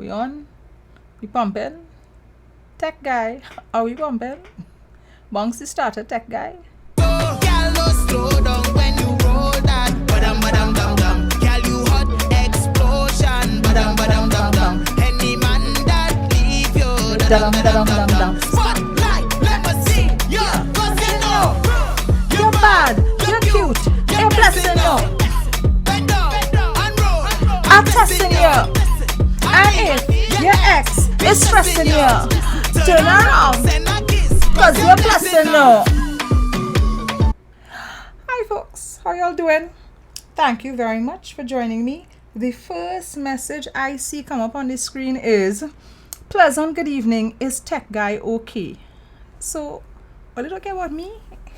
We on? We pumping? Tech guy, are we pumping? Bongs the starter, tech guy. Girl, no slow down when you roll that. Badam badam dum dum. Girl, you hot explosion. Badam badam dum dum. Any man that leave you. Badam badam dum dum. Spotlight, let me see you. 'Cause you know You're bad, you're cute, you're blessing you. Bend down and roll. I'm testing you. And if your ex is stressing you, turn around, Send a kiss. cause you're blessing you. Hi folks, how y'all doing? Thank you very much for joining me. The first message I see come up on the screen is, pleasant good evening, is tech guy okay? So, are you talking about me?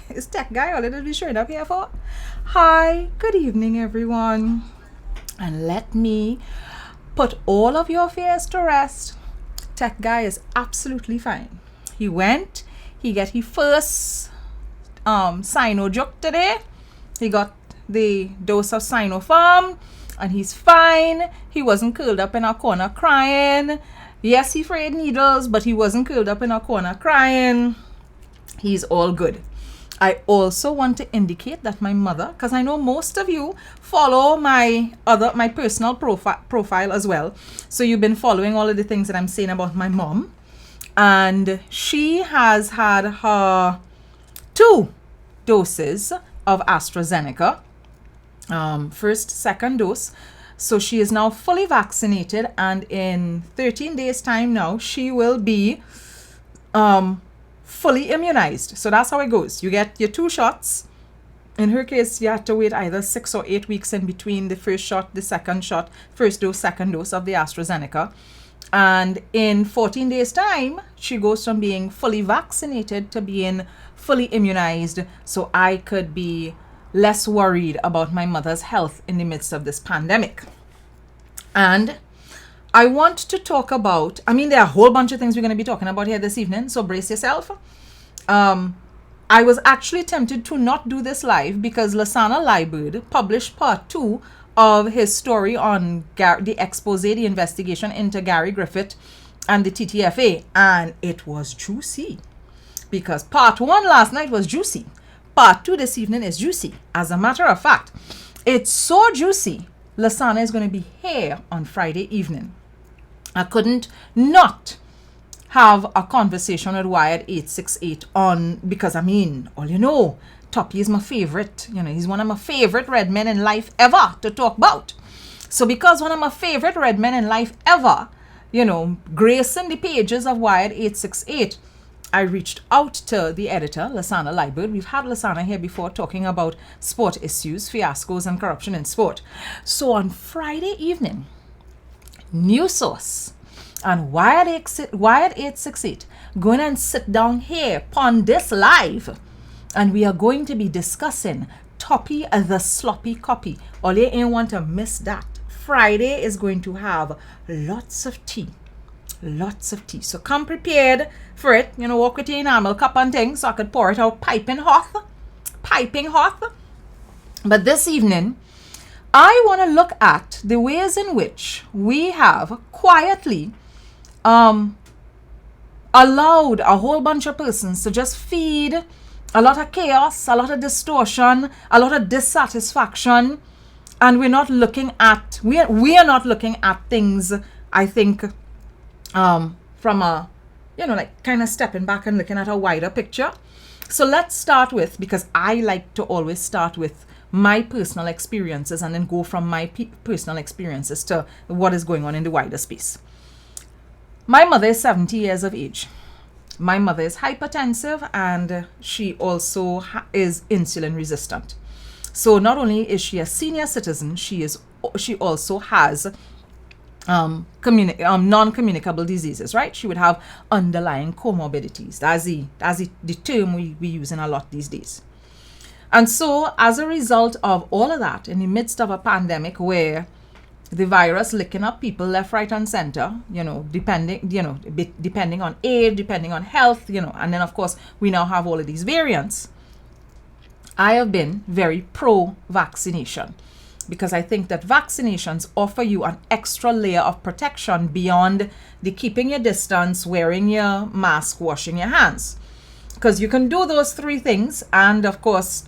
Is tech guy all it'll be showing up here for? Hi, good evening everyone. And let me put all of your fears to rest. Tech guy is absolutely fine. He went, he get his first Sino joke today. He got the dose of Sinopharm and he's fine. He wasn't curled up in a corner crying. Yes, he frayed needles, but he wasn't curled up in a corner crying. He's all good. I also want to indicate that my mother, because I know most of you follow my personal profile as well. So you've been following all of the things that I'm saying about my mom. And she has had her 2 doses of AstraZeneca. First, second dose. So she is now fully vaccinated, and in 13 days time now, she will be fully immunized. So that's how it goes. You get your 2 shots. In her case, you have to wait either 6 or 8 weeks in between the first shot, the second shot, first dose, second dose of the AstraZeneca. And in 14 days time, she goes from being fully vaccinated to being fully immunized. So I could be less worried about my mother's health in the midst of this pandemic. And I want to talk about, there are a whole bunch of things we're going to be talking about here this evening, so brace yourself. I was actually tempted to not do this live because Lasana Liebert published part 2 of his story on the expose, the investigation into Gary Griffith and the TTFA, and it was juicy. Because part 1 last night was juicy. Part 2 this evening is juicy. As a matter of fact, it's so juicy, Lasana is going to be here on Friday evening. I couldn't not have a conversation with Wired 868 on, because all you know, Toppy is my favorite. He's one of my favorite red men in life ever to talk about. So because one of my favorite red men in life ever, gracing the pages of Wired 868, I reached out to the editor, Lasana Liebert. We've had Lasana here before talking about sport issues, fiascos, and corruption in sport. So on Friday evening, News Source and Wired 868 going and sit down here on this live, and we are going to be discussing Toppy the sloppy copy. All you ain't want to miss that. Friday is going to have lots of tea. Lots of tea. So come prepared for it. Walk with your enamel cup and things so I could pour it out piping hot. Piping hot. But this evening, I want to look at the ways in which we have quietly allowed a whole bunch of persons to just feed a lot of chaos, a lot of distortion, a lot of dissatisfaction, and we are not looking at things, I think, from a, kind of stepping back and looking at a wider picture. So let's start with, because I like to always start with my personal experiences and then go from my personal experiences to what is going on in the wider space. My mother is 70 years of age. My mother is hypertensive, and she also is insulin resistant. So not only is she a senior citizen, she also has non-communicable diseases, right? She would have underlying comorbidities. That's the term we using a lot these days. And so as a result of all of that, in the midst of a pandemic where the virus licking up people left, right, and center, depending on age, depending on health, and then of course we now have all of these variants. I have been very pro-vaccination. because I think that vaccinations offer you an extra layer of protection beyond the keeping your distance, wearing your mask, washing your hands. Because you can do those three things and of course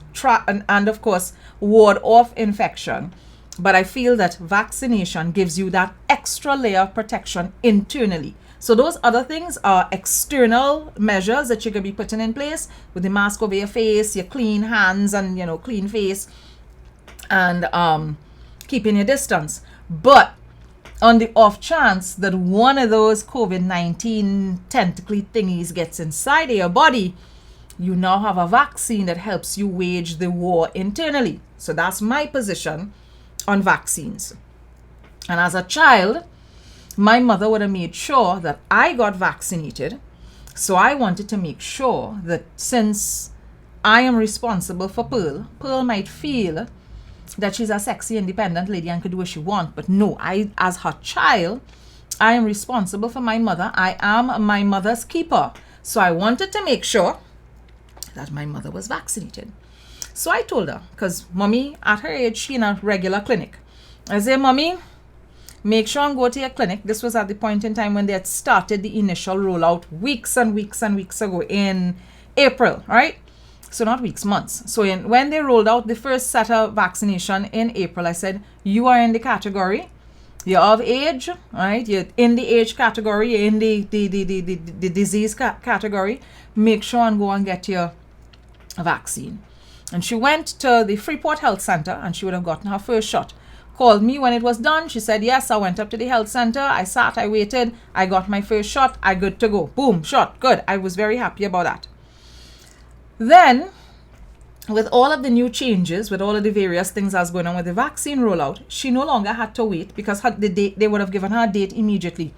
ward off infection. But I feel that vaccination gives you that extra layer of protection internally. So those other things are external measures that you could be putting in place with the mask over your face, your clean hands and clean face, and keeping your distance. But on the off chance that one of those COVID-19 tentacly thingies gets inside of your body, you now have a vaccine that helps you wage the war internally. So that's my position on vaccines. And as a child, my mother would have made sure that I got vaccinated. So I wanted to make sure that since I am responsible for Pearl, Pearl might feel that she's a sexy, independent lady and could do what she wants. But no, as her child, I am responsible for my mother. I am my mother's keeper. So I wanted to make sure that my mother was vaccinated. So I told her, because mommy, at her age, she in a regular clinic. I said, mommy, make sure and go to your clinic. This was at the point in time when they had started the initial rollout weeks and weeks and weeks ago in April, right? So not weeks, months. So when they rolled out the first set of vaccination in April, I said, you are in the category. You're of age, right? You're in the age category, you're in the disease category. Make sure and go and get your vaccine. And she went to the Freeport Health Center and she would have gotten her first shot. Called me when it was done. She said, yes, I went up to the health center. I sat, I waited. I got my first shot. I good to go. Boom, shot. Good. I was very happy about that. Then, with all of the new changes, with all of the various things that's going on with the vaccine rollout, she no longer had to wait because the date, they would have given her a date immediately.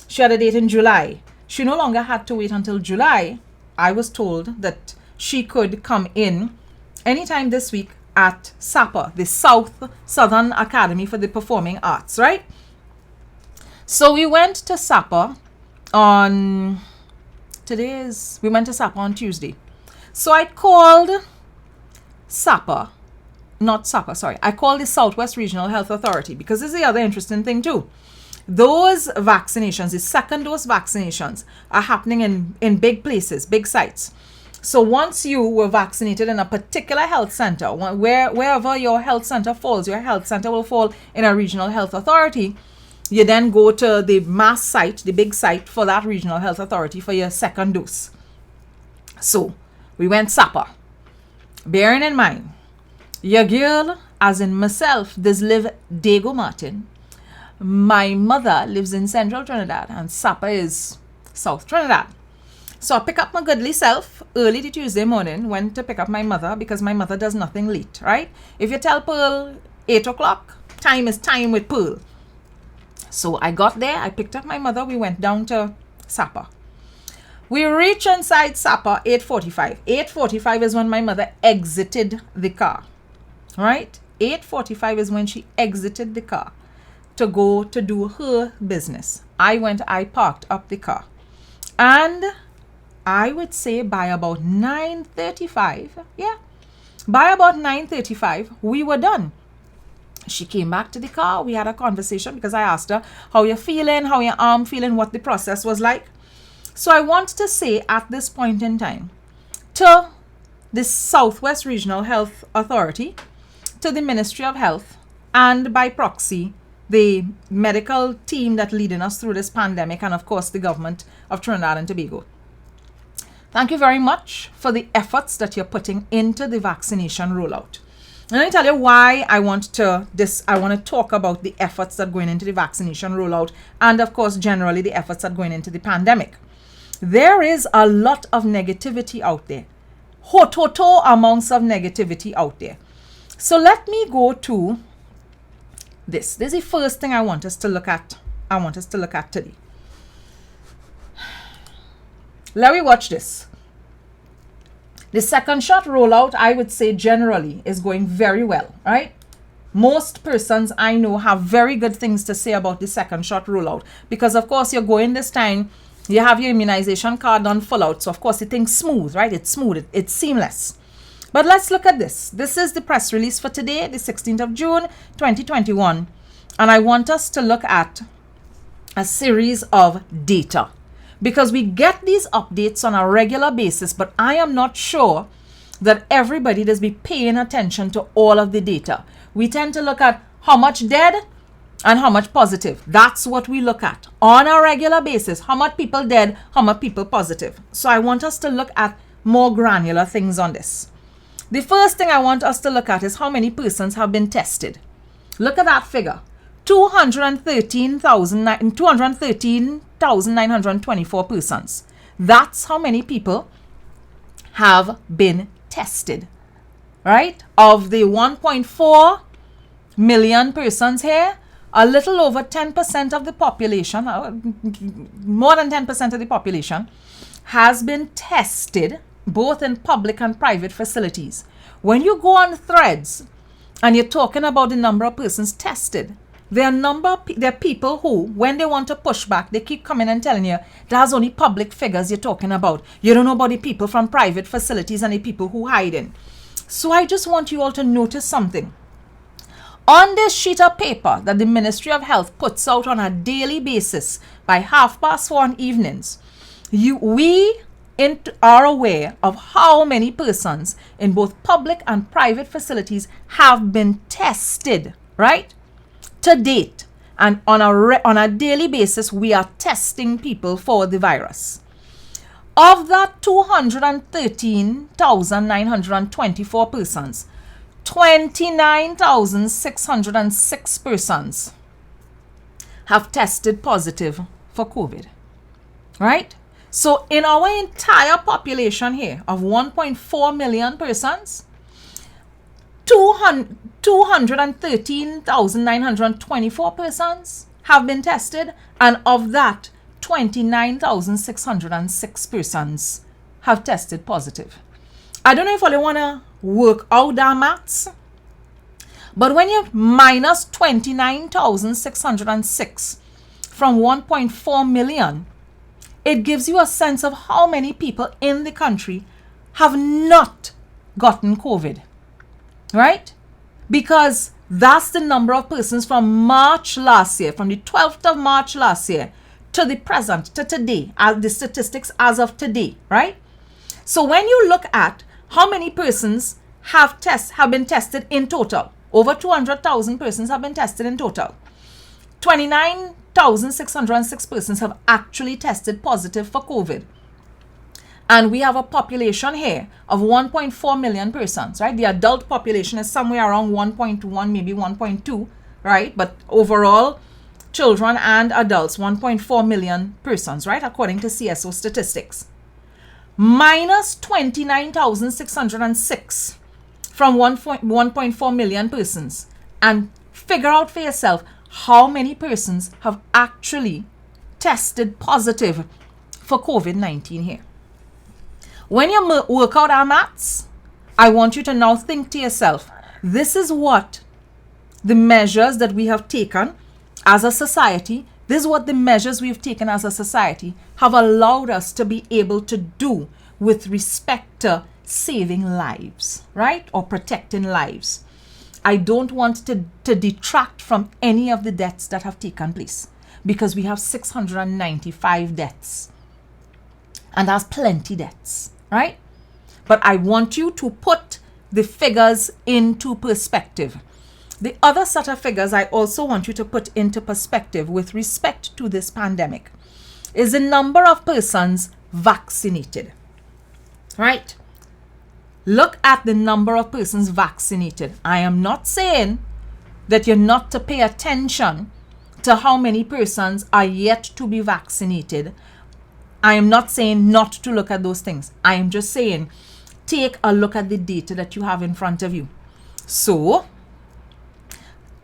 She had a date in July. She no longer had to wait until July. I was told that she could come in anytime this week at SAPA, the Southern Academy for the Performing Arts, right? So we went to SAPA on Tuesday. So I called SAPA, not SAPA, sorry. I called the Southwest Regional Health Authority because this is the other interesting thing too. Those vaccinations, the second dose vaccinations, are happening in big places, big sites. So once you were vaccinated in a particular health center, wherever your health center falls, your health center will fall in a regional health authority. You then go to the mass site, the big site for that regional health authority for your second dose. So we went SAPA. Bearing in mind, your girl, as in myself, does live Diego Martin. My mother lives in Central Trinidad and SAPA is South Trinidad. So I pick up my goodly self early the Tuesday morning, went to pick up my mother because my mother does nothing late, right? If you tell Pearl 8 o'clock, time is time with Pearl. So I got there, I picked up my mother, we went down to SAPA. We reach inside SAPA 8:45. 8:45 is when my mother exited the car, right? 8:45 is when she exited the car to go to do her business. I parked up the car. And I would say by about 9:35, by about 9:35, we were done. She came back to the car. We had a conversation because I asked her, how you feeling, how your arm feeling, what the process was like. So I want to say at this point in time, to the Southwest Regional Health Authority, to the Ministry of Health, and by proxy, the medical team that leading us through this pandemic, and of course the government of Trinidad and Tobago. Thank you very much for the efforts that you're putting into the vaccination rollout. And let me tell you why I want to talk about the efforts that are going into the vaccination rollout, and of course generally the efforts that are going into the pandemic. There is a lot of negativity out there. Total amounts of negativity out there. So let me go to this. This is the first thing I want us to look at. Today. Let me watch this. The second shot rollout, I would say generally, is going very well, right? Most persons I know have very good things to say about the second shot rollout because, of course, you're going this time, you have your immunization card done full out. So, of course, the thing's smooth, right? It's smooth. It's seamless. But let's look at this. This is the press release for today, the 16th of June, 2021. And I want us to look at a series of data, because we get these updates on a regular basis, but I am not sure that everybody does be paying attention to all of the data. We tend to look at how much dead and how much positive. That's what we look at on a regular basis. How much people dead, how much people positive. So I want us to look at more granular things on this. The first thing I want us to look at is how many persons have been tested. Look at that figure. 213,924 persons. That's how many people have been tested, right? Of the 1.4 million persons here, a little over 10% of the population, more than 10% of the population, has been tested both in public and private facilities. When you go on Threads and you're talking about the number of persons tested, there are people who, when they want to push back, they keep coming and telling you that's only public figures you're talking about. You don't know about the people from private facilities and the people who hide in. So I just want you all to notice something. On this sheet of paper that the Ministry of Health puts out on a daily basis by 4:30 evenings, we are aware of how many persons in both public and private facilities have been tested, right? To date. And on a daily basis, we are testing people for the virus. Of that 213,924 persons, 29,606 persons have tested positive for COVID, right? So in our entire population here of 1.4 million persons, 213,924 persons have been tested, and of that, 29,606 persons have tested positive. I don't know if you want to work out that maths, but when you minus 29,606 from 1.4 million, it gives you a sense of how many people in the country have not gotten COVID, right? Because that's the number of persons from March last year, from the 12th of March last year to the present, to today, the statistics as of today, right? So when you look at how many persons have been tested in total, over 200,000 persons have been tested in total. 29,606 persons have actually tested positive for COVID. And we have a population here of 1.4 million persons, right? The adult population is somewhere around 1.1, maybe 1.2, right? But overall, children and adults, 1.4 million persons, right? According to CSO statistics. Minus 29,606 from 1.4 million persons. And figure out for yourself how many persons have actually tested positive for COVID-19 here. When you work out our maths, I want you to now think to yourself, this is what the measures that we have taken as a society, this is what the measures we've taken as a society have allowed us to be able to do with respect to saving lives, right? Or protecting lives. I don't want to detract from any of the deaths that have taken place, because we have 695 deaths. And that's plenty deaths, right? But I want you to put the figures into perspective. The other set of figures I also want you to put into perspective with respect to this pandemic is the number of persons vaccinated, right? Look at the number of persons vaccinated. I am not saying that you're not to pay attention to how many persons are yet to be vaccinated. I am not saying not to look at those things. I am just saying take a look at the data that you have in front of you. So,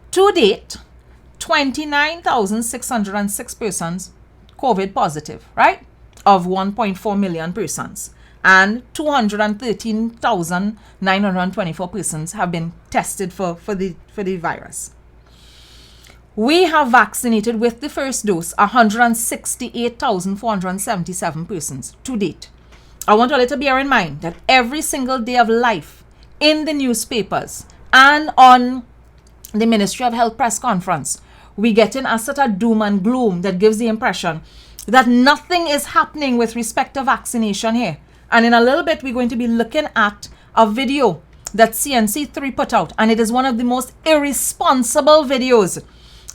to date, 29,606 persons COVID positive, right? Of 1.4 million persons. And 213,924 persons have been tested for the virus. We have vaccinated with the first dose 168,477 persons to date. I want you all to bear in mind that every single day of life in the newspapers and on the Ministry of Health press conference, we get in a sort of doom and gloom that gives the impression that nothing is happening with respect to vaccination here. And in a little bit, we're going to be looking at a video that CNC3 put out, and it is one of the most irresponsible videos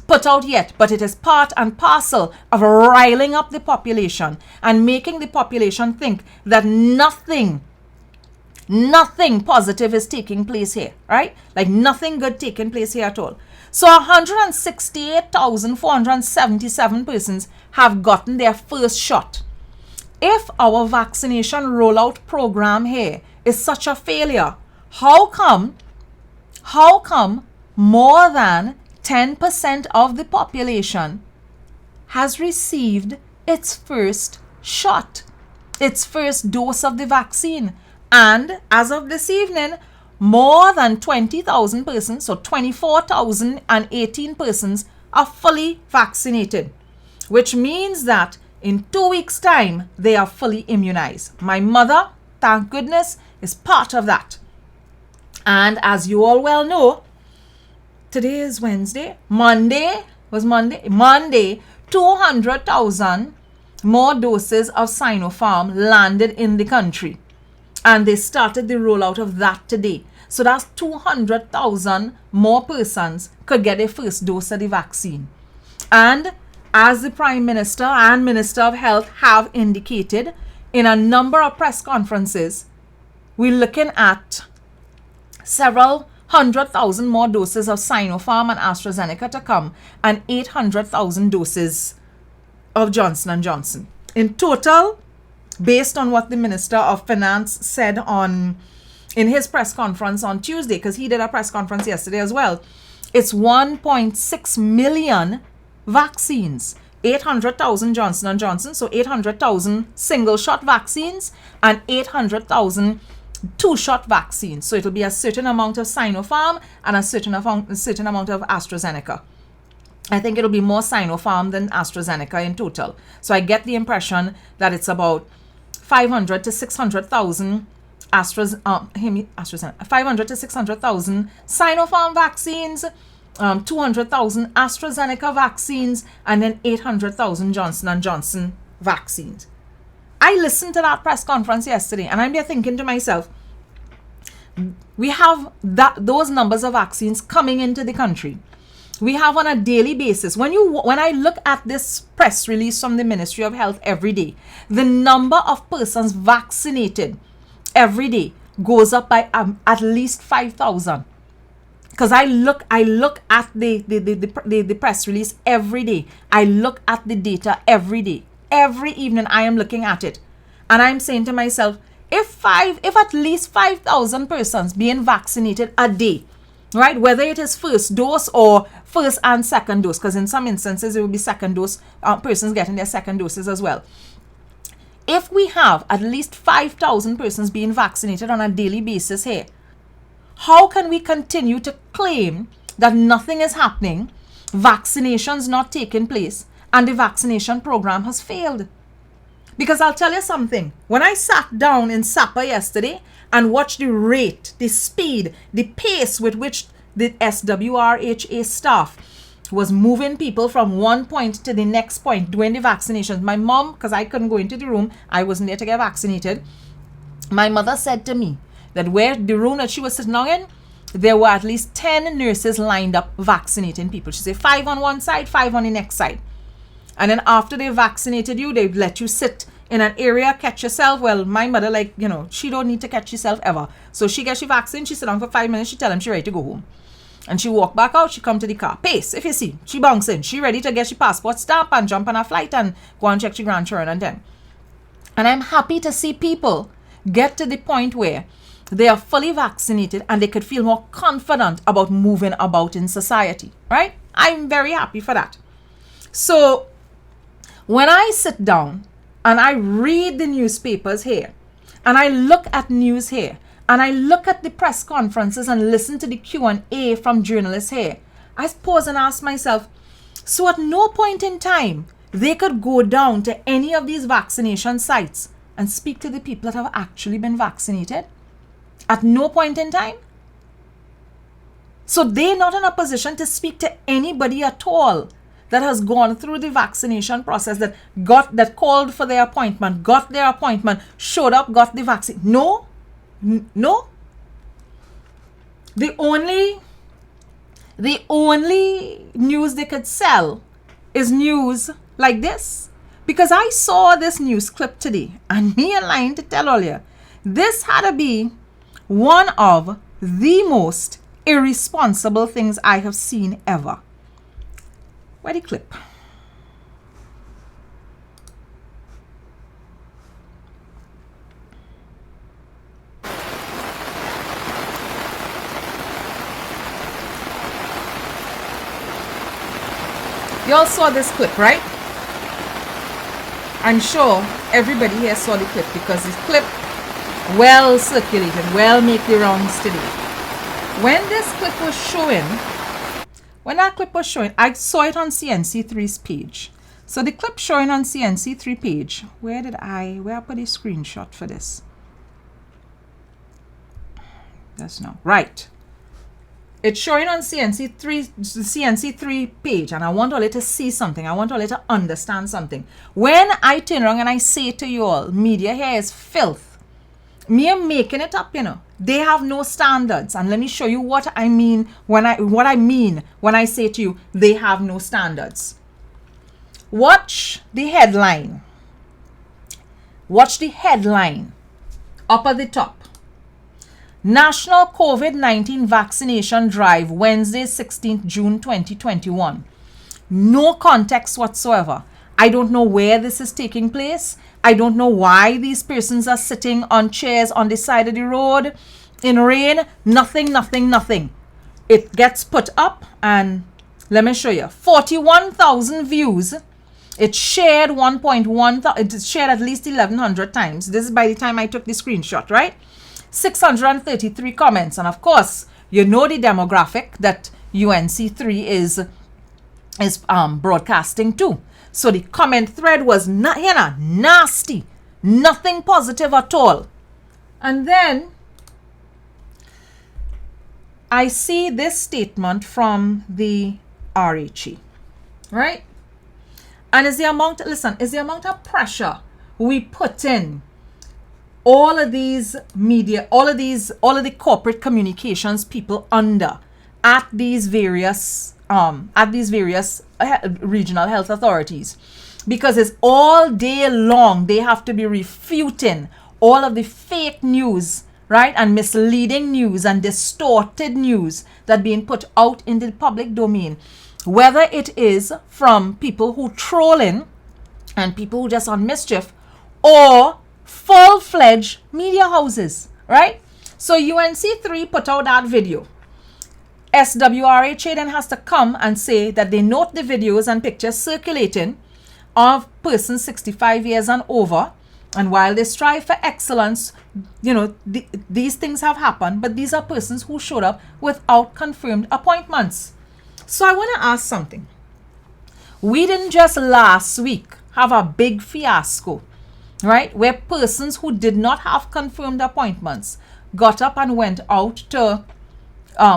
put out yet, but it is part and parcel of riling up the population and making the population think that nothing positive is taking place here, right? Like nothing good taking place here at all. So 168,477 persons have gotten their first shot. If our vaccination rollout program here is such a failure, how come more than 10% of the population has received its first shot, its first dose of the vaccine? And as of this evening, more than 20,000 persons, so 24,018 persons are fully vaccinated, which means that in 2 weeks' time, they are fully immunized. My mother, thank goodness, is part of that. And as you all well know, today is Wednesday. Monday, 200,000 more doses of Sinopharm landed in the country. And they started the rollout of that today. So that's 200,000 more persons could get their first dose of the vaccine. And as the Prime Minister and Minister of Health have indicated in a number of press conferences, we're looking at several 100,000 more doses of Sinopharm and AstraZeneca to come, and 800,000 doses of Johnson & Johnson. In total, based on what the Minister of Finance said in his press conference on Tuesday, because he did a press conference yesterday as well, it's 1.6 million vaccines. 800,000 Johnson & Johnson, so 800,000 single-shot vaccines and 800,000 two-shot vaccines. So it'll be a certain amount of Sinopharm and a certain amount of AstraZeneca. I think it'll be more Sinopharm than AstraZeneca in total. So I get the impression that it's about 500 to 600,000 AstraZeneca, 500 to 600,000 Sinopharm vaccines, 200,000 AstraZeneca vaccines, and then 800,000 Johnson & Johnson vaccines. I listened to that press conference yesterday, and I'm there thinking to myself, we have those numbers of vaccines coming into the country. We have on a daily basis. When I look at this press release from the Ministry of Health every day, the number of persons vaccinated every day goes up by at least 5,000. Because I look at the press release every day. I look at the data every day. Every evening I am looking at it. And I'm saying to myself, if at least 5,000 persons being vaccinated a day, right, whether it is first dose or first and second dose, because in some instances it will be second dose, persons getting their second doses as well. If we have at least 5,000 persons being vaccinated on a daily basis here, how can we continue to claim that nothing is happening, vaccinations not taking place, and the vaccination program has failed? Because I'll tell you something, when I sat down in SAPA yesterday and watched the rate, the speed, the pace with which the SWRHA staff was moving people from one point to the next point doing the vaccinations. My mom, because I couldn't go into the room, I wasn't there to get vaccinated. My mother said to me that where the room that she was sitting down in, there were at least 10 nurses lined up vaccinating people. She said 5 on one side, 5 on the next side. And then after they vaccinated you, they let you sit in an area, catch yourself. Well, my mother, she don't need to catch herself ever. So she gets your vaccine, she sit down for 5 minutes, she tell them she ready to go home. And she walk back out, she come to the car. Pace, if you see, she bounce in. She ready to get your passport stamp and jump on a flight and go and check your grandchildren and them. And I'm happy to see people get to the point where they are fully vaccinated and they could feel more confident about moving about in society, right? I'm very happy for that. So when I sit down and I read the newspapers here, and I look at news here, and I look at the press conferences and listen to the Q&A from journalists here, I pause and ask myself, so at no point in time they could go down to any of these vaccination sites and speak to the people that have actually been vaccinated? At no point in time? So they're not in a position to speak to anybody at all that has gone through the vaccination process, that called for their appointment, got their appointment, showed up, got the vaccine. No. The only news they could sell is news like this. Because I saw this news clip today, and me and lying to tell all you, this had to be one of the most irresponsible things I have seen ever. Where the clip? You all saw this clip, right? I'm sure everybody here saw the clip, because this clip well circulated, well make the rounds today. When this clip was showing, I saw it on CNC3's page. So the clip showing on CNC3 page, where I put a screenshot for this? That's not right. It's showing on CNC3 page, and I want all to see something. I want all to understand something. When I turn around and I say to you all, media here is filth. Me am making it up, They have no standards. And let me show you what I mean when I say to you, they have no standards. Watch the headline. Watch the headline up at the top. National COVID-19 vaccination drive, Wednesday, 16th June 2021. No context whatsoever. I don't know where this is taking place. I don't know why these persons are sitting on chairs on the side of the road in rain. Nothing. It gets put up, and let me show you. 41,000 views. It shared it shared at least 1,100 times. This is by the time I took the screenshot, right? 633 comments, and of course, the demographic that UNC3 is broadcasting to. So the comment thread was nasty, nothing positive at all. And then I see this statement from the RHE, right? And is the amount of pressure we put in all of these media, all of the corporate communications people under at these various regional health authorities, because it's all day long they have to be refuting all of the fake news, right, and misleading news and distorted news that being put out into the public domain, whether it is from people who trolling and people who just on mischief, or full-fledged media houses, right? So UNC3 put out that video. SWRHA then has to come and say that they note the videos and pictures circulating of persons 65 years and over, and while they strive for excellence, these things have happened, but these are persons who showed up without confirmed appointments. So I want to ask something. We didn't just last week have a big fiasco, right, where persons who did not have confirmed appointments got up and went out to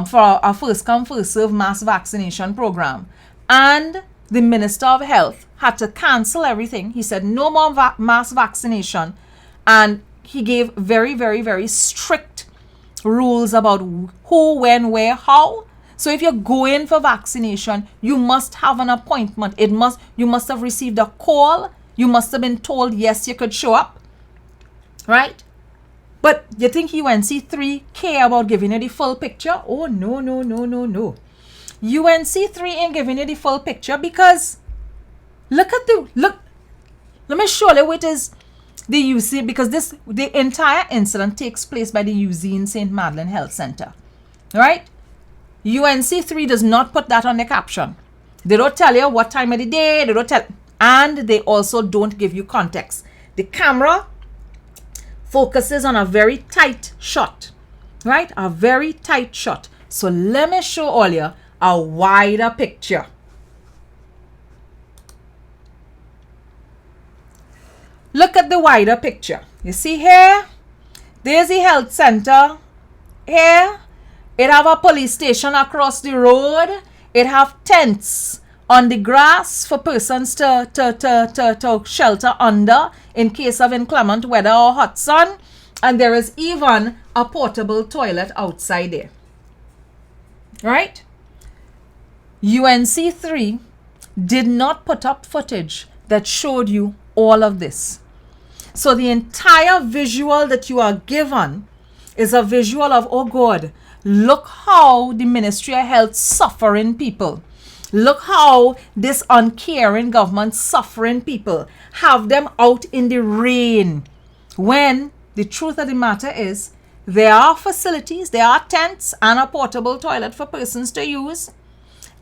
for a first come first serve mass vaccination program, and the Minister of Health had to cancel everything. He said no more mass vaccination, and he gave very, very, very strict rules about who, when, where, how. So if you're going for vaccination, you must have an appointment. You must have received a call. You must have been told, yes, you could show up, right? But you think UNC3 care about giving you the full picture? Oh, no. UNC3 ain't giving you the full picture, because look. Let me show you what is the UC, because the entire incident takes place by the Eugene St. Madeleine Health Center, right? UNC3 does not put that on the caption. They don't tell you what time of the day, and they also don't give you context. The camera focuses on a very tight shot, right? A very tight shot. So let me show all you a wider picture. Look at the wider picture. You see here? There's the health center. Here It have a police station across the road. It have tents on the grass for persons to shelter under in case of inclement weather or hot sun. And there is even a portable toilet outside there. Right? UNC3 did not put up footage that showed you all of this. So the entire visual that you are given is a visual of, oh God, look how the Ministry of Health suffering people. Look how this uncaring government suffering people. Have them out in the rain. When the truth of the matter is, there are facilities, there are tents and a portable toilet for persons to use.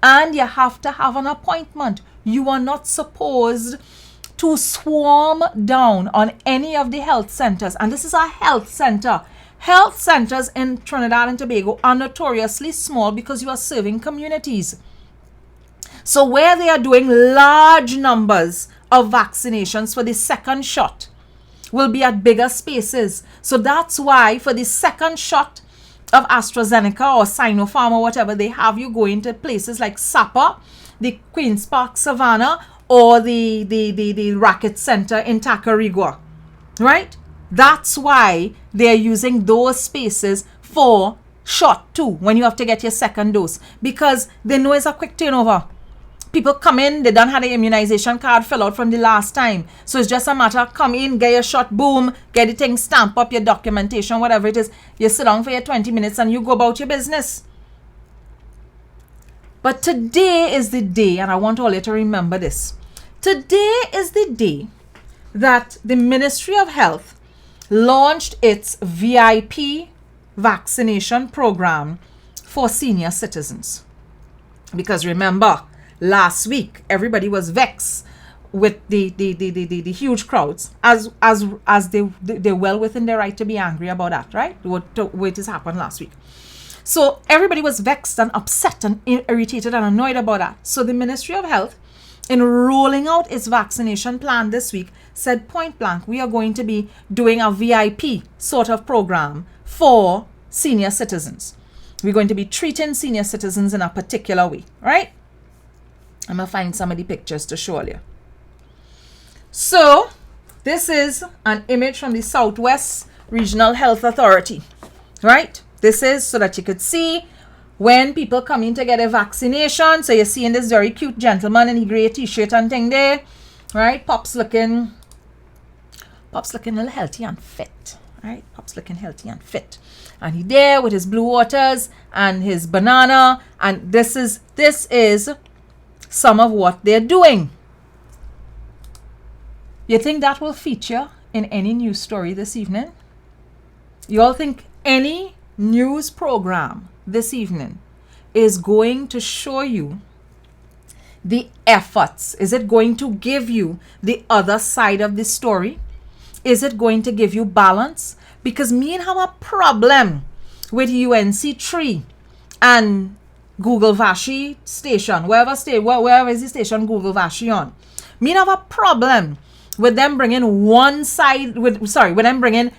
And you have to have an appointment. You are not supposed to swarm down on any of the health centers. And this is a health center. Health centers in Trinidad and Tobago are notoriously small because you are serving communities. So where they are doing large numbers of vaccinations for the second shot will be at bigger spaces. So that's why for the second shot of AstraZeneca or Sinopharm or whatever, they have you going to places like Sapa, the Queen's Park Savannah, or the Racket Center in Tacarigua, right? That's why they're using those spaces for shot 2 when you have to get your second dose, because they know it's a quick turnover. People come in, they don't have the immunization card fill out from the last time. So it's just a matter of come in, get your shot, boom, get the thing, stamp up your documentation, whatever it is. You sit down for your 20 minutes and you go about your business. But today is the day, and I want all you to remember this. Today is the day that the Ministry of Health launched its VIP vaccination program for senior citizens. Because remember, last week everybody was vexed with the huge crowds, as they're well within their right to be angry about that, right? What has happened last week. So everybody was vexed and upset and irritated and annoyed about that. So the Ministry of Health, in rolling out its vaccination plan this week, said point blank, we are going to be doing a VIP sort of program for senior citizens. We're going to be treating senior citizens in a particular way, right? I'm going to find some of the pictures to show you. So this is an image from the Southwest Regional Health Authority, right? This is so that you could see when people come in to get a vaccination. So you're seeing this very cute gentleman in a gray t-shirt and thing there, right? Pop's looking a little healthy and fit, right? Pop's looking healthy and fit. And he there with his blue waters and his banana. And this is some of what they're doing. You think that will feature in any news story this evening? You all think any news program this evening is going to show you the efforts? Is it going to give you the other side of the story? Is it going to give you balance? Because me and have a problem with UNC3 and Google Vashi station, wherever is the station Google Vashi on. Me have a problem with them bringing one side, with them bringing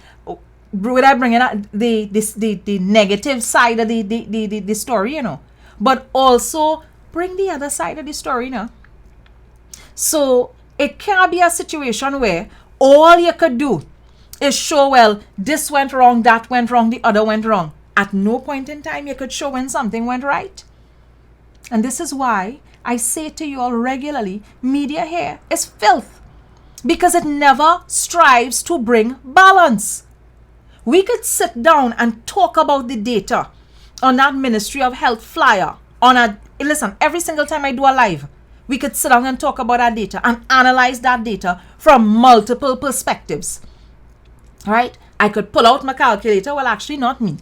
the negative side of the story, you know, but also bring the other side of the story, you know. So it can't be a situation where all you could do is show, well, this went wrong, that went wrong, the other went wrong. At no point in time you could show when something went right. And this is why I say to you all regularly, media here is filth, because it never strives to bring balance. We could sit down and talk about the data on that Ministry of Health flyer. Listen, every single time I do a live, we could sit down and talk about that data and analyze that data from multiple perspectives. Right? I could pull out my calculator. Well, actually, not me.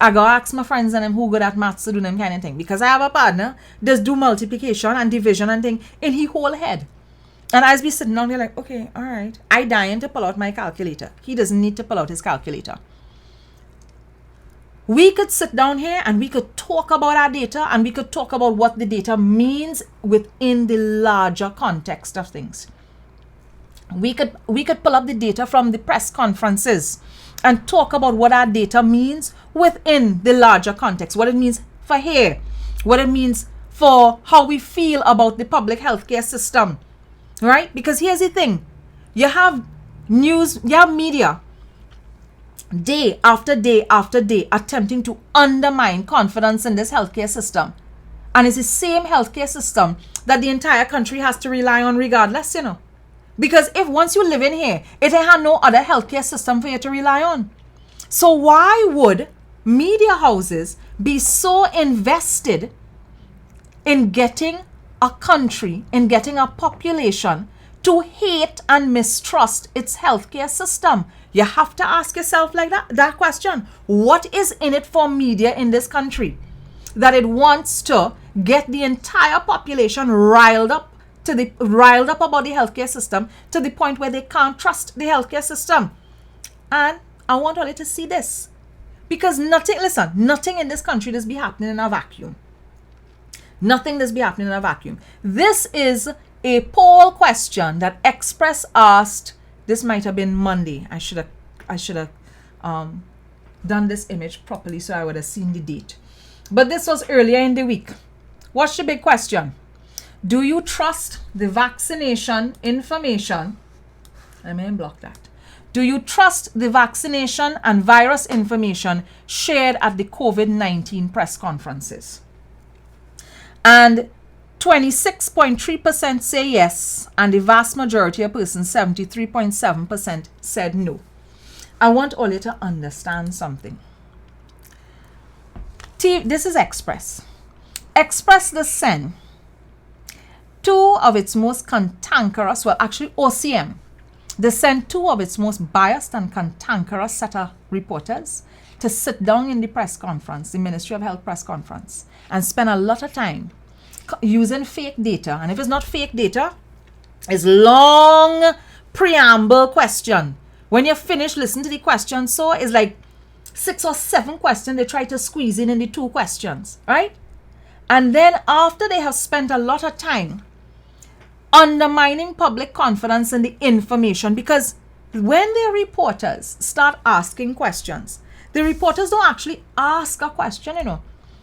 I go ask my friends and them who good at maths to do them kind of thing. Because I have a partner that's do multiplication and division and thing in his whole head. And as we sitting down, they're like, okay, all right. I dying to pull out my calculator. He doesn't need to pull out his calculator. We could sit down here and we could talk about our data and we could talk about what the data means within the larger context of things. We could pull up the data from the press conferences and talk about what our data means within the larger context, what it means for here, what it means for how we feel about the public healthcare system, right? Because here's the thing, you have news, you have media day after day after day attempting to undermine confidence in this healthcare system. And it's the same healthcare system that the entire country has to rely on regardless, Because if once you live in here, it ain't have no other healthcare system for you to rely on. So why would media houses be so invested in getting a country, in getting a population to hate and mistrust its healthcare system? You have to ask yourself like that question. What is in it for media in this country that it wants to get the entire population riled up about the healthcare system to the point where they can't trust the healthcare system? And I want all you to see this, because nothing in this country does be happening in a vacuum. Nothing does be happening in a vacuum. This is a poll question that Express asked. This might have been Monday. I should have done this image properly so I would have seen the date. But this was earlier in the week. What's the big question? Do you trust the vaccination information? Let me unblock that. Do you trust the vaccination and virus information shared at the COVID-19 press conferences? And 26.3% say yes, and the vast majority of persons, 73.7%, said no. I want all you to understand something. This is Express. Express the send two of its most cantankerous, well, actually OCM, they sent two of its most biased and cantankerous set of reporters to sit down in the press conference, the Ministry of Health press conference, and spend a lot of time using fake data. And if it's not fake data, it's long preamble question. When you finish listening to the question, so it's like 6 or 7 questions they try to squeeze in the 2 questions, right? And then after they have spent a lot of time undermining public confidence in the information, because when the reporters start asking questions, the reporters don't actually ask a question,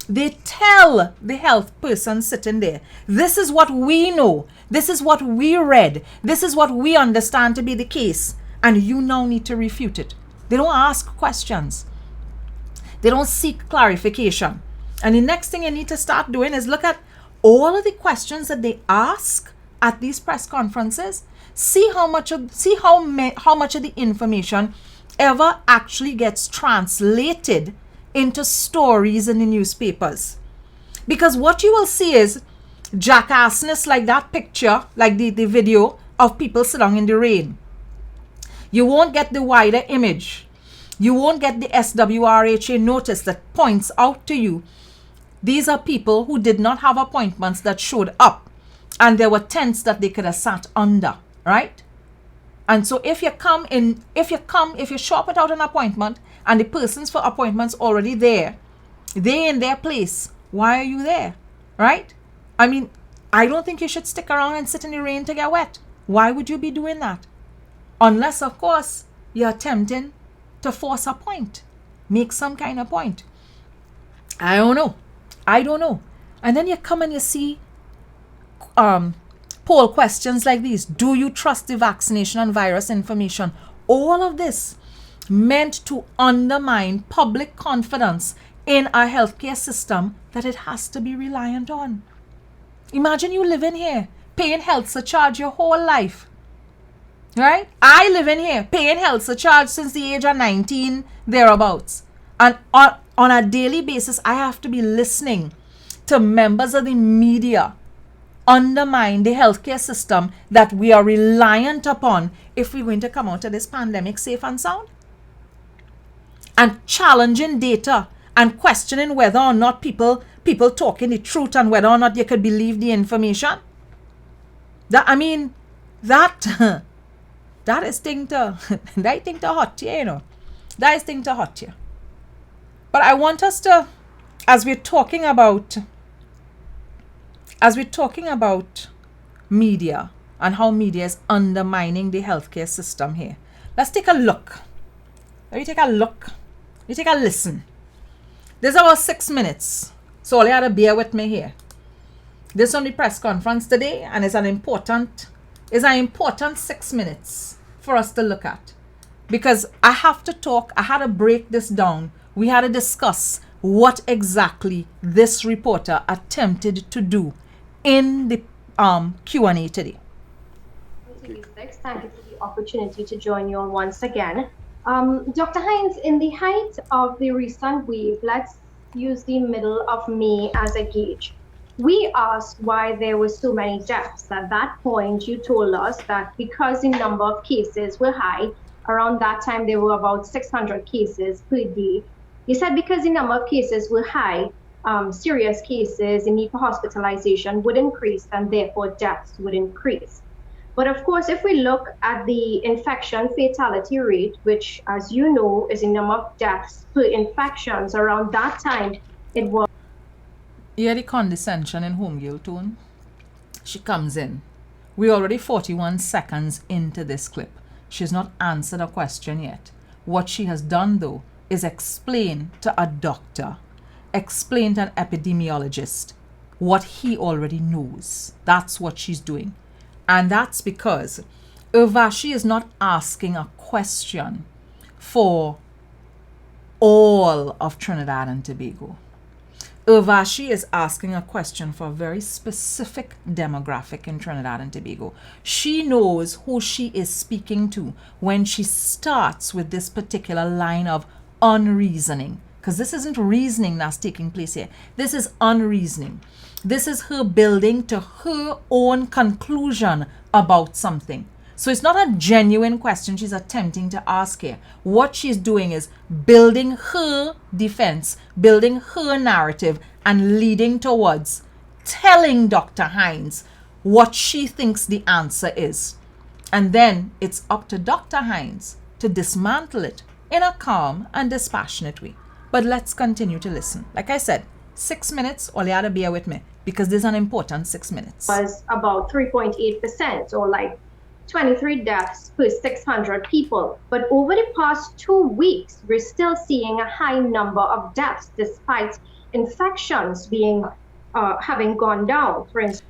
They tell the health person sitting there, this is what we know, this is what we read, this is what we understand to be the case, and you now need to refute it. They don't ask questions. They don't seek clarification. And the next thing you need to start doing is look at all of the questions that they ask at these press conferences. See how much of the information ever actually gets translated into stories in the newspapers. Because what you will see is jackassness like that picture, like the video of people sitting in the rain. You won't get the wider image. You won't get the SWRHA notice that points out to you these are people who did not have appointments that showed up, and there were tents that they could have sat under, right? And so if you show up without an appointment and the persons for appointments already there, they in their place, why are you there, right? I mean, I don't think you should stick around and sit in the rain to get wet. Why would you be doing that? Unless, of course, you're attempting to force a point, make some kind of point. I don't know. And then you come and you see poll questions like these. Do you trust the vaccination and virus information? All of this meant to undermine public confidence in our healthcare system that it has to be reliant on. Imagine you live in here, paying health surcharge your whole life. Right? I live in here, paying health surcharge since the age of 19, thereabouts. And on a daily basis, I have to be listening to members of the media undermine the healthcare system that we are reliant upon if we're going to come out of this pandemic safe and sound. And challenging data and questioning whether or not people talking the truth and whether or not you could believe the information. That is thing to hot you, That is thing to hot you. But I want us to, as we're talking about media and how media is undermining the healthcare system here, let's take a look Let me take a look. Let me take a listen. There's about 6 minutes. So all you had to bear with me here. This on the press conference today, and it's an important 6 minutes for us to look at. Because I have to talk, I had to break this down. We had to discuss what exactly this reporter attempted to do in the Q&A today. Thank you for the opportunity to join you all once again. Dr. Hines, in the height of the recent wave, let's use the middle of May as a gauge. We asked why there were so many deaths. At that point, you told us that because the number of cases were high, around that time there were about 600 cases per day. You said because the number of cases were high, serious cases, the need for hospitalization would increase and therefore deaths would increase. But of course, if we look at the infection fatality rate, which as you know is the number of deaths per infections, around that time it was. You hear the condescension in Homegirl tone? She comes in. We're already 41 seconds into this clip. She's not answered a question yet. What she has done though is explain to a doctor, explain to an epidemiologist what he already knows. That's what she's doing. And that's because Urvashi is not asking a question for all of Trinidad and Tobago. Urvashi is asking a question for a very specific demographic in Trinidad and Tobago. She knows who she is speaking to when she starts with this particular line of unreasoning. Because this isn't reasoning that's taking place here. This is unreasoning. This is her building to her own conclusion about something. So it's not a genuine question she's attempting to ask here. What she's doing is building her defense, building her narrative, and leading towards telling Dr. Hines what she thinks the answer is. And then it's up to Dr. Hines to dismantle it in a calm and dispassionate way. But let's continue to listen. Like I said, 6 minutes, all you had to bear with me, because this is an important 6 minutes. Was about 3.8%, or like 23 deaths per 600 people. But over the past 2 weeks, we're still seeing a high number of deaths despite infections being having gone down. For instance,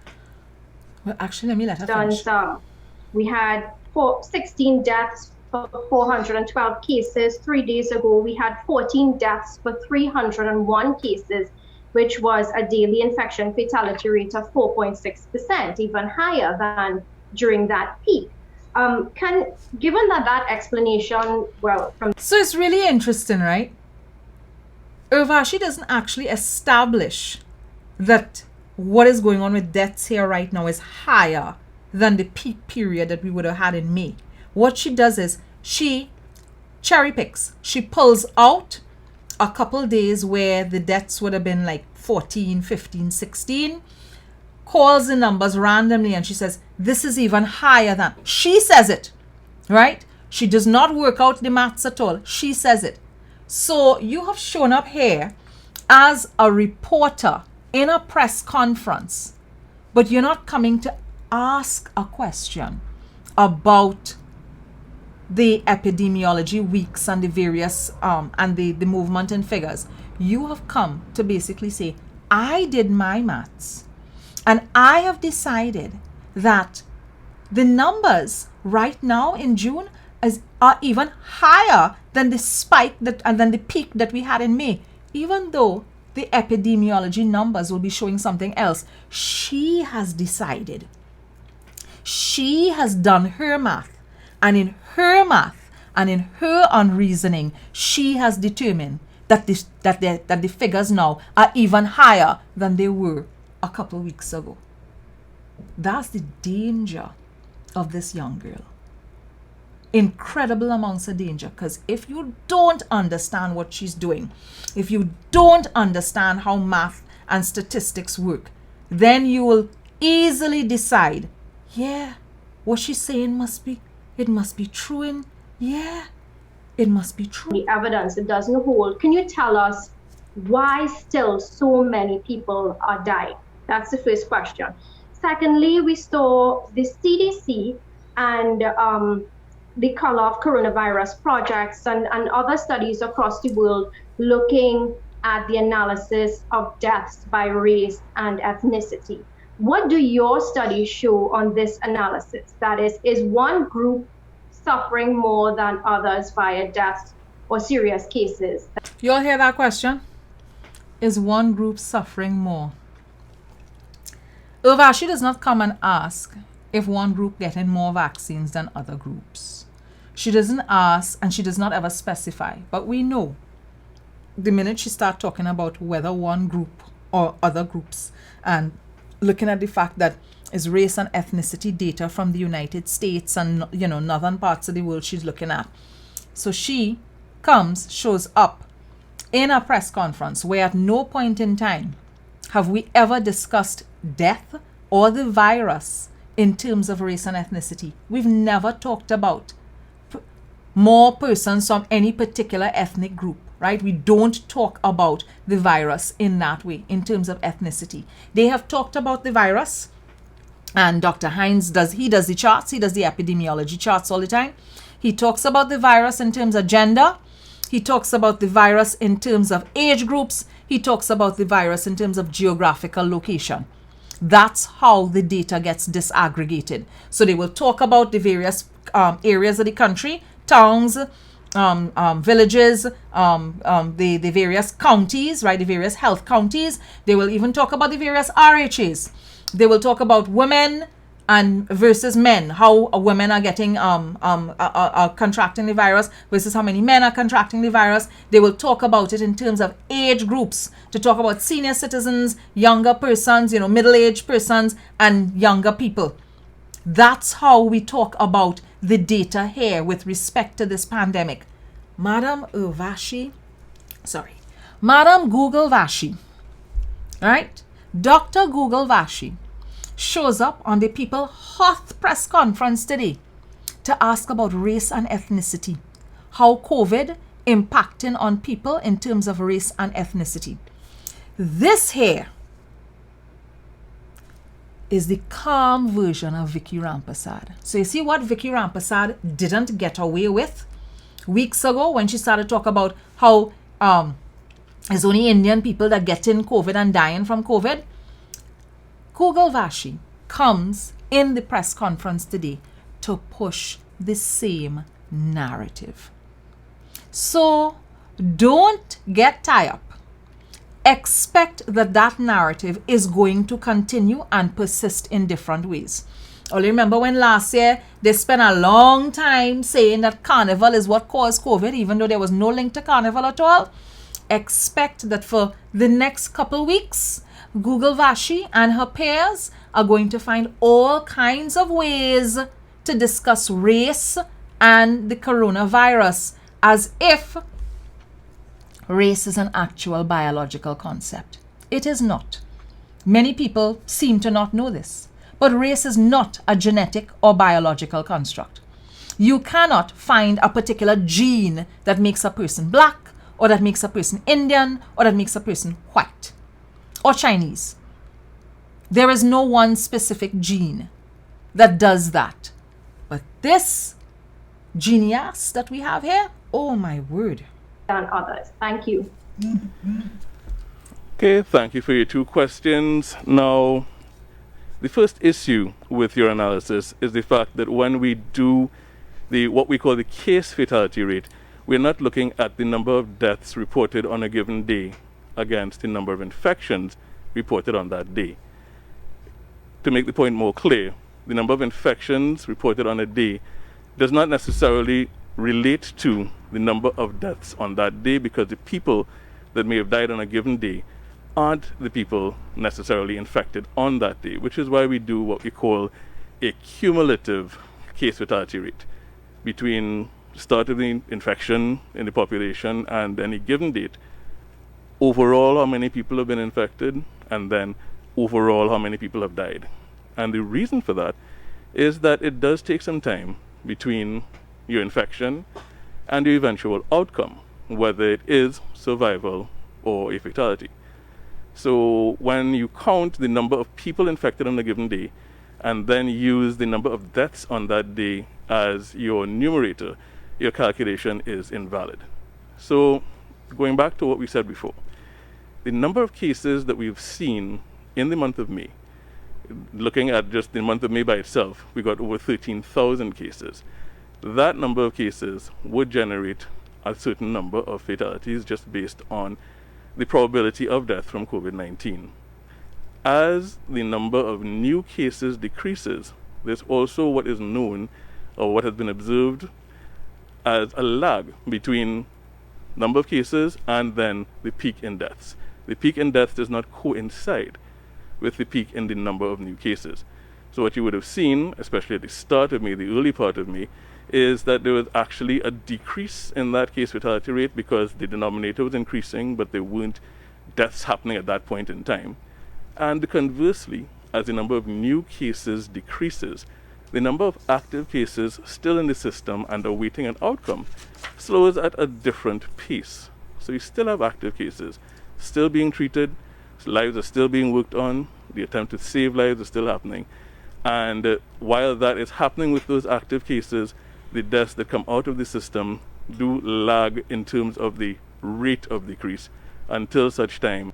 well, actually, let me let her finish. We had 16 deaths for 412 cases. 3 days ago, we had 14 deaths for 301 cases, which was a daily infection fatality rate of 4.6%, even higher than during that peak. Given that explanation, well, from... So it's really interesting, right? Urvashi doesn't actually establish that what is going on with deaths here right now is higher than the peak period that we would have had in May. What she does is she cherry picks. She pulls out a couple days where the deaths would have been like 14, 15, 16, calls the numbers randomly, and she says, this is even higher than. She says it, right? She does not work out the maths at all. She says it. So you have shown up here as a reporter in a press conference, but you're not coming to ask a question about the epidemiology weeks and the various and the movement in figures. You have come to basically say, I did my maths and I have decided that the numbers right now in June are even higher than the spike and than the peak that we had in May, even though the epidemiology numbers will be showing something else. She has decided. She has done her math, and in her math and in her unreasoning, she has determined that the figures now are even higher than they were a couple weeks ago. That's the danger of this young girl. Incredible amounts of danger, because if you don't understand what she's doing, if you don't understand how math and statistics work, then you will easily decide, yeah, what she's saying must be true, and yeah, it must be true. The evidence, it doesn't hold. Can you tell us why still so many people are dying? That's the first question. Secondly, we saw the CDC and the Color of Coronavirus projects and other studies across the world looking at the analysis of deaths by race and ethnicity. What do your studies show on this analysis? That is one group suffering more than others via deaths or serious cases? You all hear that question? Is one group suffering more? Urvashi does not come and ask if one group getting more vaccines than other groups. She doesn't ask, and she does not ever specify. But we know the minute she starts talking about whether one group or other groups, and looking at the fact that is race and ethnicity data from the United States and northern parts of the world she's looking at. So she shows up in a press conference where at no point in time have we ever discussed death or the virus in terms of race and ethnicity. We've never talked about more persons from any particular ethnic group, right? We don't talk about the virus in that way, in terms of ethnicity. They have talked about the virus, and Dr. Hines does the charts, he does the epidemiology charts all the time. He talks about the virus in terms of gender. He talks about the virus in terms of age groups. He talks about the virus in terms of geographical location. That's how the data gets disaggregated. So they will talk about the various areas of the country, towns, villages, the various counties, right? The various health counties. They will even talk about the various RHAs. They will talk about women and versus men, how women are getting contracting the virus versus how many men are contracting the virus. They will talk about it in terms of age groups, to talk about senior citizens, younger persons, middle-aged persons, and younger people. That's how we talk about the data here with respect to this pandemic. Madam Google Vashi, right? Dr. Google Vashi shows up on the People Hot press conference today to ask about race and ethnicity, how COVID impacting on people in terms of race and ethnicity. This here is the calm version of Vicky Rampasad. So you see what Vicky Rampasad didn't get away with weeks ago when she started talk about how it's only Indian people that get in COVID and dying from COVID. Google Vashi comes in the press conference today to push the same narrative. So don't get tied up. Expect that narrative is going to continue and persist in different ways. Only remember when last year they spent a long time saying that carnival is what caused COVID, even though there was no link to carnival at all. Expect that for the next couple weeks, Google Vashi and her peers are going to find all kinds of ways to discuss race and the coronavirus as if race is an actual biological concept. It is not. Many people seem to not know this, but race is not a genetic or biological construct. You cannot find a particular gene that makes a person black, or that makes a person Indian, or that makes a person white or Chinese. There is no one specific gene that does that. But this genius that we have here, oh my word. Than others. Thank you. Okay, thank you for your two questions. Now, the first issue with your analysis is the fact that when we do what we call the case fatality rate, we're not looking at the number of deaths reported on a given day against the number of infections reported on that day. To make the point more clear, the number of infections reported on a day does not necessarily relate to the number of deaths on that day, because the people that may have died on a given day aren't the people necessarily infected on that day, which is why we do what we call a cumulative case fatality rate between the start of the infection in the population and any given date. Overall, how many people have been infected, and then overall, how many people have died. And the reason for that is that it does take some time between your infection and your eventual outcome, whether it is survival or a fatality. So when you count the number of people infected on a given day and then use the number of deaths on that day as your numerator, your calculation is invalid. So, going back to what we said before, the number of cases that we've seen in the month of May, looking at just the month of May by itself, we got over 13,000 cases. That number of cases would generate a certain number of fatalities just based on the probability of death from COVID-19. As the number of new cases decreases, there's also what is known or what has been observed as a lag between number of cases and then the peak in deaths. The peak in deaths does not coincide with the peak in the number of new cases. So what you would have seen, especially at the start of May, the early part of May, is that there was actually a decrease in that case fatality rate because the denominator was increasing, but there weren't deaths happening at that point in time. And conversely, as the number of new cases decreases, the number of active cases still in the system and awaiting an outcome slows at a different pace. So you still have active cases, still being treated, lives are still being worked on, the attempt to save lives is still happening. And while that is happening with those active cases, the deaths that come out of the system do lag in terms of the rate of decrease until such time.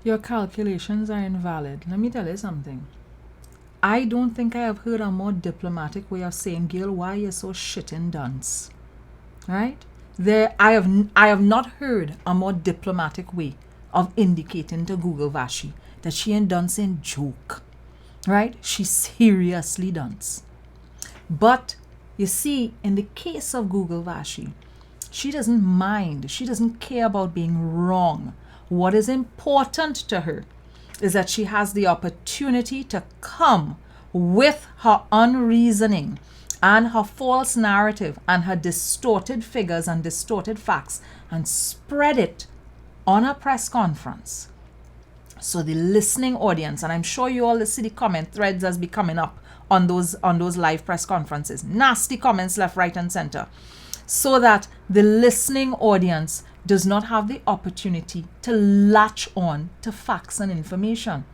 Your calculations are invalid. Let me tell you something. I don't think I have heard a more diplomatic way of saying, Gail, why you're so shitting dunce. Right? I have not heard a more diplomatic way of indicating to Google Vashi that she ain't dunce in joke. Right? She seriously dunce. But you see, in the case of Google Vashi, she doesn't mind. She doesn't care about being wrong. What is important to her is that she has the opportunity to come with her unreasoning and her false narrative and her distorted figures and distorted facts and spread it on a press conference. So the listening audience, and I'm sure you all see the comment threads as be coming up on those live press conferences. Nasty comments left, right, and center. So that the listening audience does not have the opportunity to latch on to facts and information.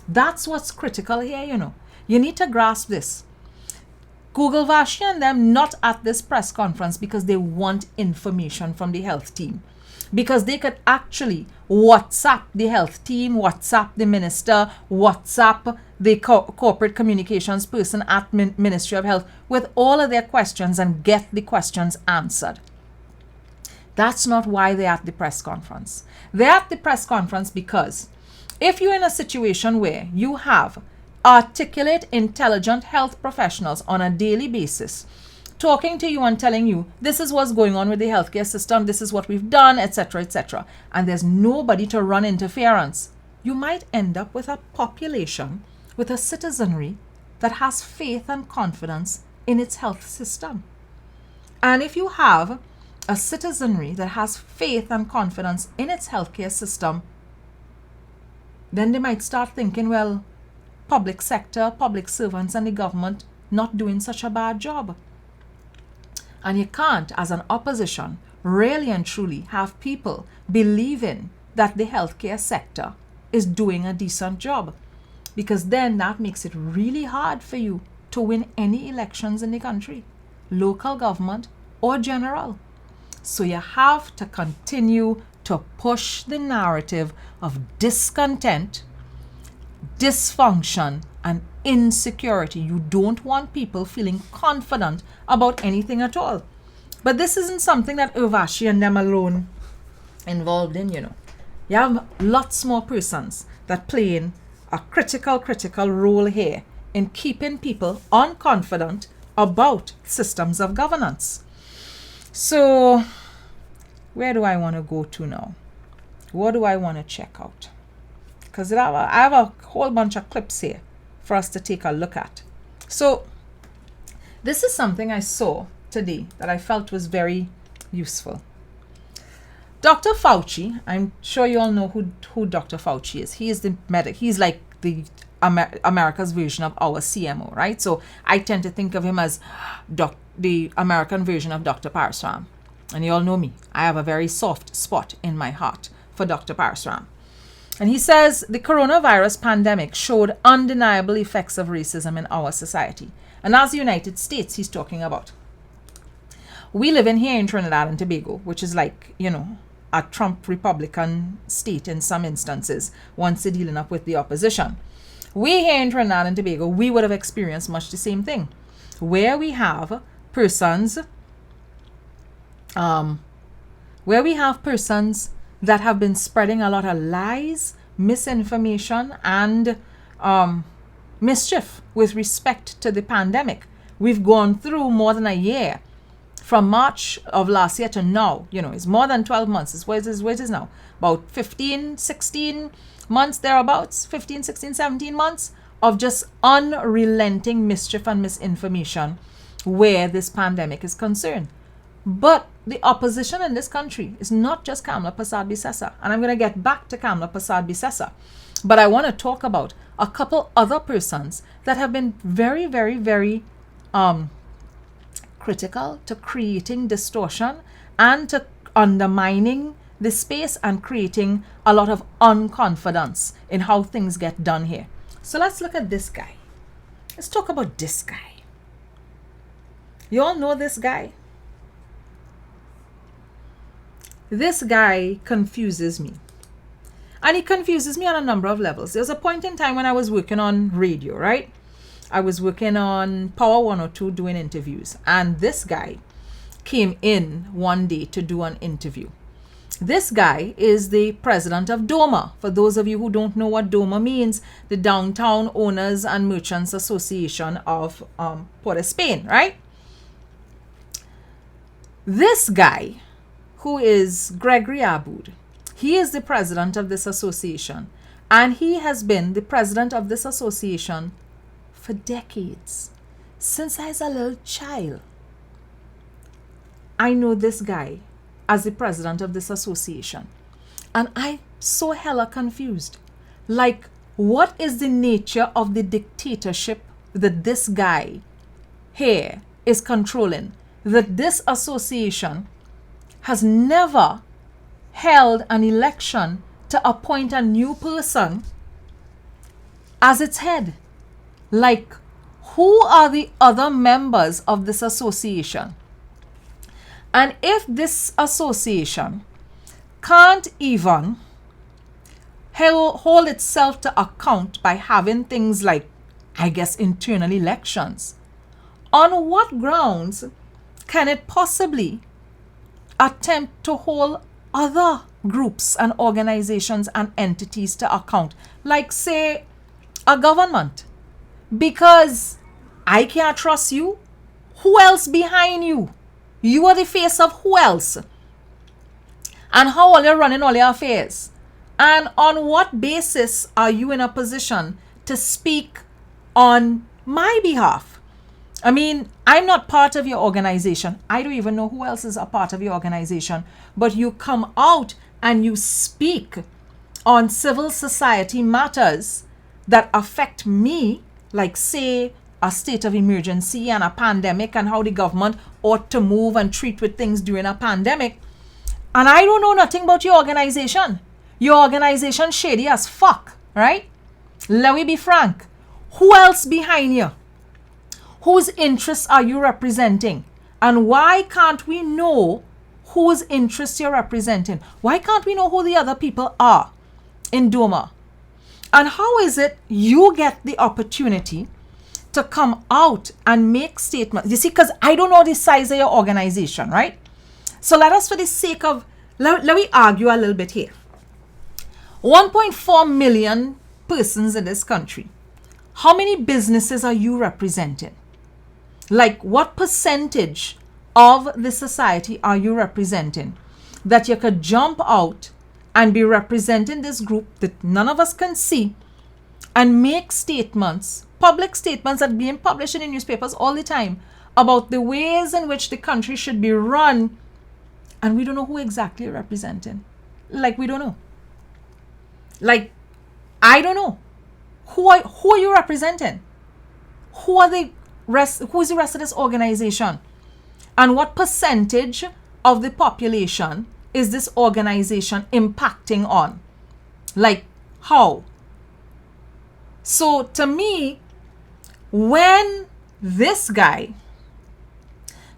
That's what's critical here, you know. You need to grasp this. Google Vashi and them not at this press conference because they want information from the health team. Because they could actually WhatsApp the health team, WhatsApp the minister, WhatsApp the corporate communications person at Ministry of Health with all of their questions and get the questions answered. That's not why they're at the press conference. They're at the press conference because if you're in a situation where you have articulate, intelligent health professionals on a daily basis talking to you and telling you this is what's going on with the healthcare system, this is what we've done, etc., and there's nobody to run interference, you might end up with a population, with a citizenry that has faith and confidence in its health system. And if you have a citizenry that has faith and confidence in its healthcare system, then they might start thinking, well, public sector, public servants and the government not doing such a bad job. And you can't, as an opposition, really and truly have people believing that the healthcare sector is doing a decent job, because then that makes it really hard for you to win any elections in the country, local government or general. So you have to continue to push the narrative of discontent, dysfunction, and insecurity. You don't want people feeling confident about anything at all. But this isn't something that Urvashi and them alone involved in, you know. You have lots more persons that playing a critical role here in keeping people unconfident about systems of governance. So, where do I want to go to now? What do I want to check out? Because I have a whole bunch of clips here for us to take a look at. So, this is something I saw today that I felt was very useful. Dr. Fauci, I'm sure you all know who Dr. Fauci is. He is he's like the America's version of our CMO, right? So I tend to think of him as the American version of Dr. Parasram. And you all know me. I have a very soft spot in my heart for Dr. Parasram. And he says the coronavirus pandemic showed undeniable effects of racism in our society. And that's the United States he's talking about. We live in here in Trinidad and Tobago, which is like, a Trump Republican state in some instances, once they're dealing up with the opposition. We here in Trinidad and Tobago, we would have experienced much the same thing, where we have persons that have been spreading a lot of lies, misinformation, and mischief with respect to the pandemic. We've gone through more than a year from March of last year to now. It's more than 12 months. It's what it is now. About 15, 16 months thereabouts, 15, 16, 17 months of just unrelenting mischief and misinformation where this pandemic is concerned. But the opposition in this country is not just Kamla Persad-Bissessar. And I'm going to get back to Kamla Persad-Bissessar. But I want to talk about a couple other persons that have been very, very, very critical to creating distortion and to undermining the space and creating a lot of unconfidence in how things get done here. So let's look at this guy. Let's talk about this guy. You all know this guy? This guy confuses me. And he confuses me on a number of levels. There was a point in time when I was working on radio, right? I was working on Power 102 doing interviews. And this guy came in one day to do an interview. This guy is the president of DOMA. For those of you who don't know what DOMA means, the Downtown Owners and Merchants Association of Port of Spain, right? This guy, who is Gregory Aboud, he is the president of this association. And he has been the president of this association for decades. Since I was a little child, I know this guy as the president of this association. And I'm so hella confused. Like, what is the nature of the dictatorship that this guy here is controlling? That this association has never held an election to appoint a new person as its head. Like, who are the other members of this association? And if this association can't even hold itself to account by having things like, I guess, internal elections, on what grounds can it possibly attempt to hold other groups and organizations and entities to account, like, say, a government? Because I can't trust you. Who else behind you? You are the face of who else? And how are you running all your affairs? And on what basis are you in a position to speak on my behalf? I mean, I'm not part of your organization. I don't even know who else is a part of your organization. But you come out and you speak on civil society matters that affect me, like, say, a state of emergency and a pandemic and how the government ought to move and treat with things during a pandemic. And I don't know nothing about your organization. Your organization shady as fuck, right? Let me be frank. Who else behind you? Whose interests are you representing? And why can't we know whose interests you're representing? Why can't we know who the other people are in DOMA? And how is it you get the opportunity to come out and make statements? You see, because I don't know the size of your organization, right? So let us, for the sake of, let me argue a little bit here. 1.4 million persons in this country. How many businesses are you representing? Like, what percentage of the society are you representing that you could jump out and be representing this group that none of us can see and make statements, public statements that are being published in the newspapers all the time about the ways in which the country should be run, and we don't know who exactly you're representing? Like, we don't know. Like, I don't know. Who are you representing? Who is the rest of this organization? And what percentage of the population is this organization impacting on? Like, how? So to me, when this guy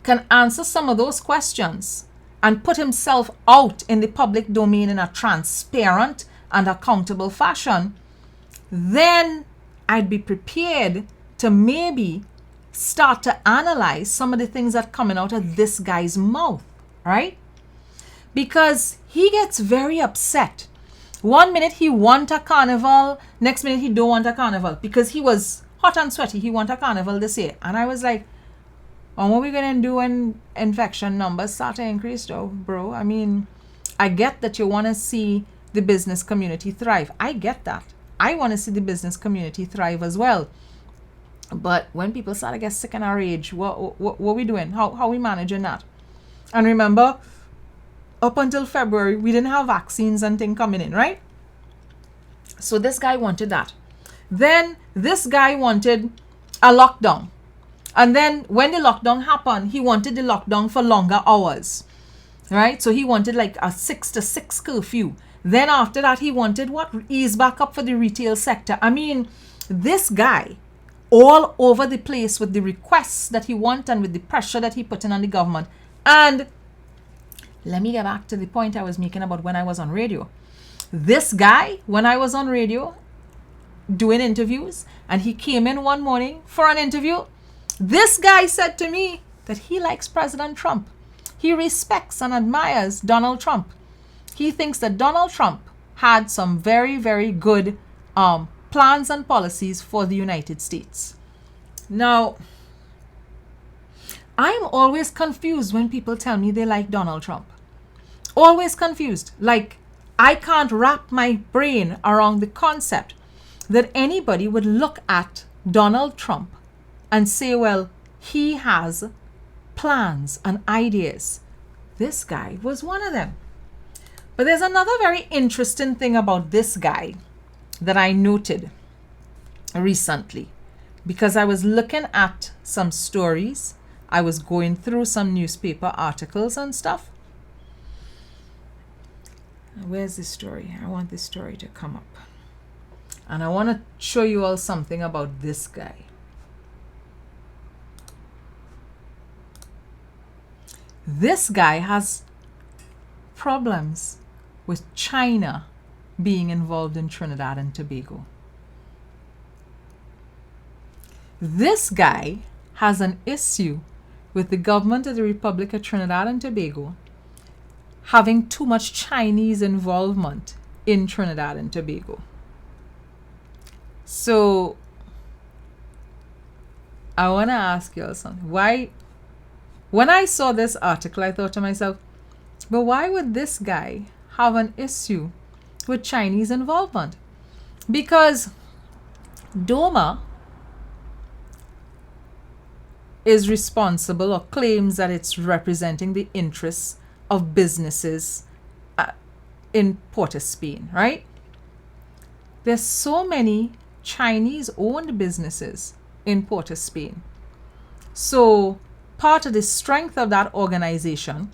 can answer some of those questions and put himself out in the public domain in a transparent and accountable fashion, then I'd be prepared to maybe start to analyze some of the things that coming out of this guy's mouth, right? Because he gets very upset. One minute he want a carnival, next minute he don't want a carnival, because he was hot and sweaty. He want a carnival this year. And I was like, well, what are we going to do when infection numbers start to increase though, bro? I mean, I get that you want to see the business community thrive. I get that. I want to see the business community thrive as well. But when people start to get sick in our age, what are we doing? How are we managing that? And remember, up until February, we didn't have vaccines and things coming in, right? So this guy wanted that. Then this guy wanted a lockdown. And then when the lockdown happened, he wanted the lockdown for longer hours, right? So he wanted like a 6 to 6 curfew. Then after that, he wanted what? Ease back up for the retail sector. I mean, this guy all over the place with the requests that he wants and with the pressure that he put in on the government. And let me get back to the point I was making about when I was on radio. This guy, when I was on radio doing interviews, and he came in one morning for an interview, this guy said to me that he likes President Trump. He respects and admires Donald Trump. He thinks that Donald Trump had some very, very good plans and policies for the United States. Now, I'm always confused when people tell me they like Donald Trump. Always confused. Like, I can't wrap my brain around the concept that anybody would look at Donald Trump and say, well, he has plans and ideas. This guy was one of them. But there's another very interesting thing about this guy that I noted recently, because I was looking at some stories. I was going through some newspaper articles and stuff. Where's the story? I want this story to come up. And I want to show you all something about this guy. This guy has problems with China being involved in Trinidad and Tobago. This guy has an issue with the government of the Republic of Trinidad and Tobago having too much Chinese involvement in Trinidad and Tobago. So I want to ask you all something. Why, when I saw this article, I thought to myself, but why would this guy have an issue with Chinese involvement? Because DOMA is responsible or claims that it's representing the interests of businesses in Port of Spain, right? There's so many Chinese-owned businesses in Port of Spain. So part of the strength of that organization,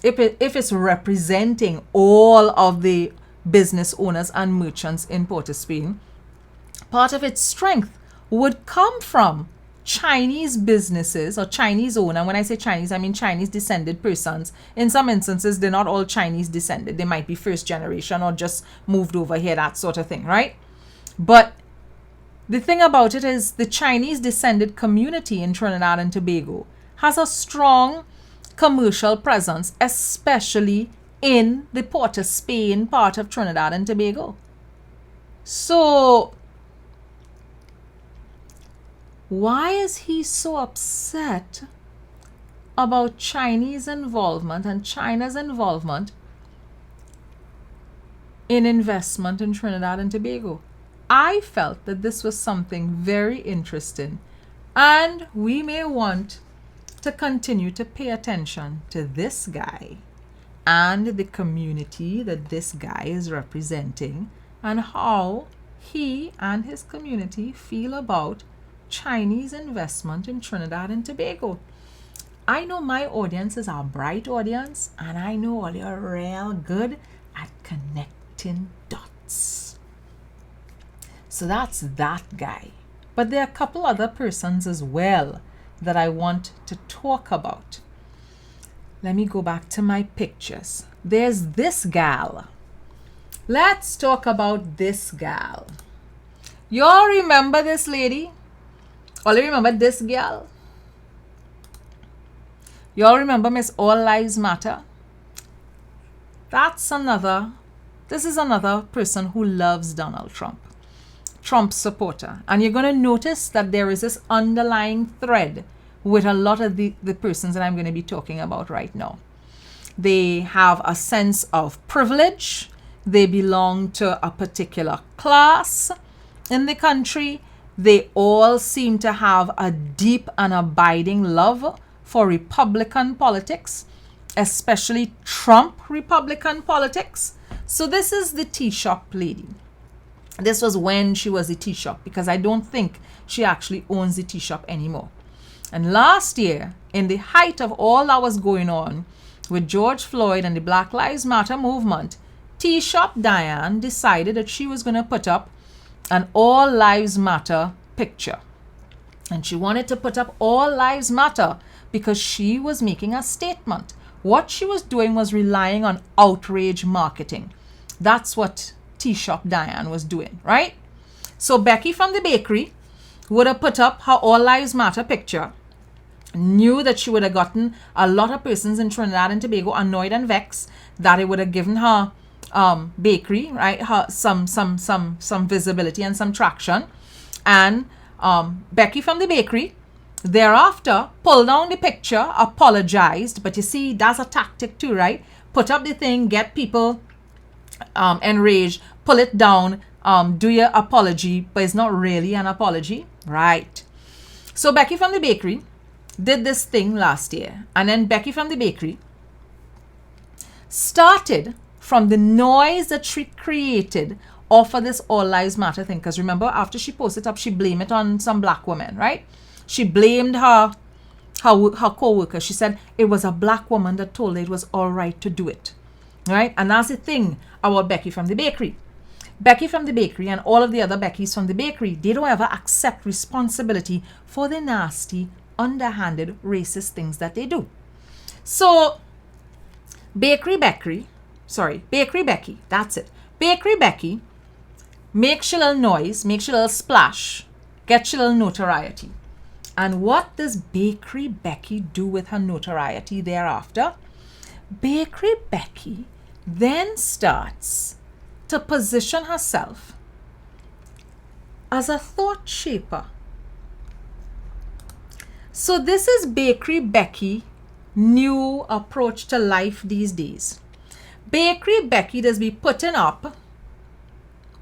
if it's representing all of the business owners and merchants in Port of Spain, part of its strength would come from Chinese businesses or Chinese owned. And when I say Chinese, I mean Chinese descended persons. In some instances, they're not all Chinese descended. They might be first generation or just moved over here, that sort of thing, right? But the thing about it is the Chinese descended community in Trinidad and Tobago has a strong commercial presence, especially in the Port of Spain part of Trinidad and Tobago. So why is he so upset about Chinese involvement and China's involvement in investment in Trinidad and Tobago? I felt that this was something very interesting, and we may want to continue to pay attention to this guy and the community that this guy is representing and how he and his community feel about Chinese investment in Trinidad and Tobago. I know my audience is a bright audience, and I know all you're real good at connecting dots. So that's that guy. But there are a couple other persons as well that I want to talk about. Let me go back to my pictures. There's this gal. Let's talk about this gal. Y'all remember this lady? All you remember this gal? Y'all remember Miss All Lives Matter? This is another person who loves Donald Trump. Trump supporter. And you're going to notice that there is this underlying thread with a lot of the persons that I'm going to be talking about right now. They have a sense of privilege. They belong to a particular class in the country. They all seem to have a deep and abiding love for Republican politics, especially Trump Republican politics. So this is the tea shop lady. This was when she was the tea shop, because I don't think she actually owns the tea shop anymore. And last year, in the height of all that was going on with George Floyd and the Black Lives Matter movement, Tea Shop Diane decided that she was going to put up an All Lives Matter picture. And she wanted to put up All Lives Matter because she was making a statement. What she was doing was relying on outrage marketing. That's what Tea Shop Diane was doing, right? So Becky from the bakery would have put up her All Lives Matter picture, knew that she would have gotten a lot of persons in Trinidad and Tobago annoyed and vexed, that it would have given her bakery, right, her some visibility and some traction. And Becky from the bakery thereafter pulled down the picture, apologized, but you see, that's a tactic too, right? Put up the thing, get people enraged, pull it down, do your apology, but it's not really an apology, right? So Becky from the bakery did this thing last year, and then Becky from the bakery started from the noise that she created off of this All Lives Matter thing. Because remember, after she posted it up, she blamed it on some black woman, right? She blamed her co-worker. She said it was a black woman that told her it was all right to do it, right? And that's the thing about Becky from the bakery. Becky from the bakery and all of the other Beckys from the bakery, they don't ever accept responsibility for the nasty, underhanded, racist things that they do. So Bakery Becky, that's it. Bakery Becky makes your little noise, makes your little splash, gets your little notoriety. And what does Bakery Becky do with her notoriety thereafter? Bakery Becky then starts to position herself as a thought shaper. So this is Bakery Becky new approach to life these days. Bakery Becky does be putting up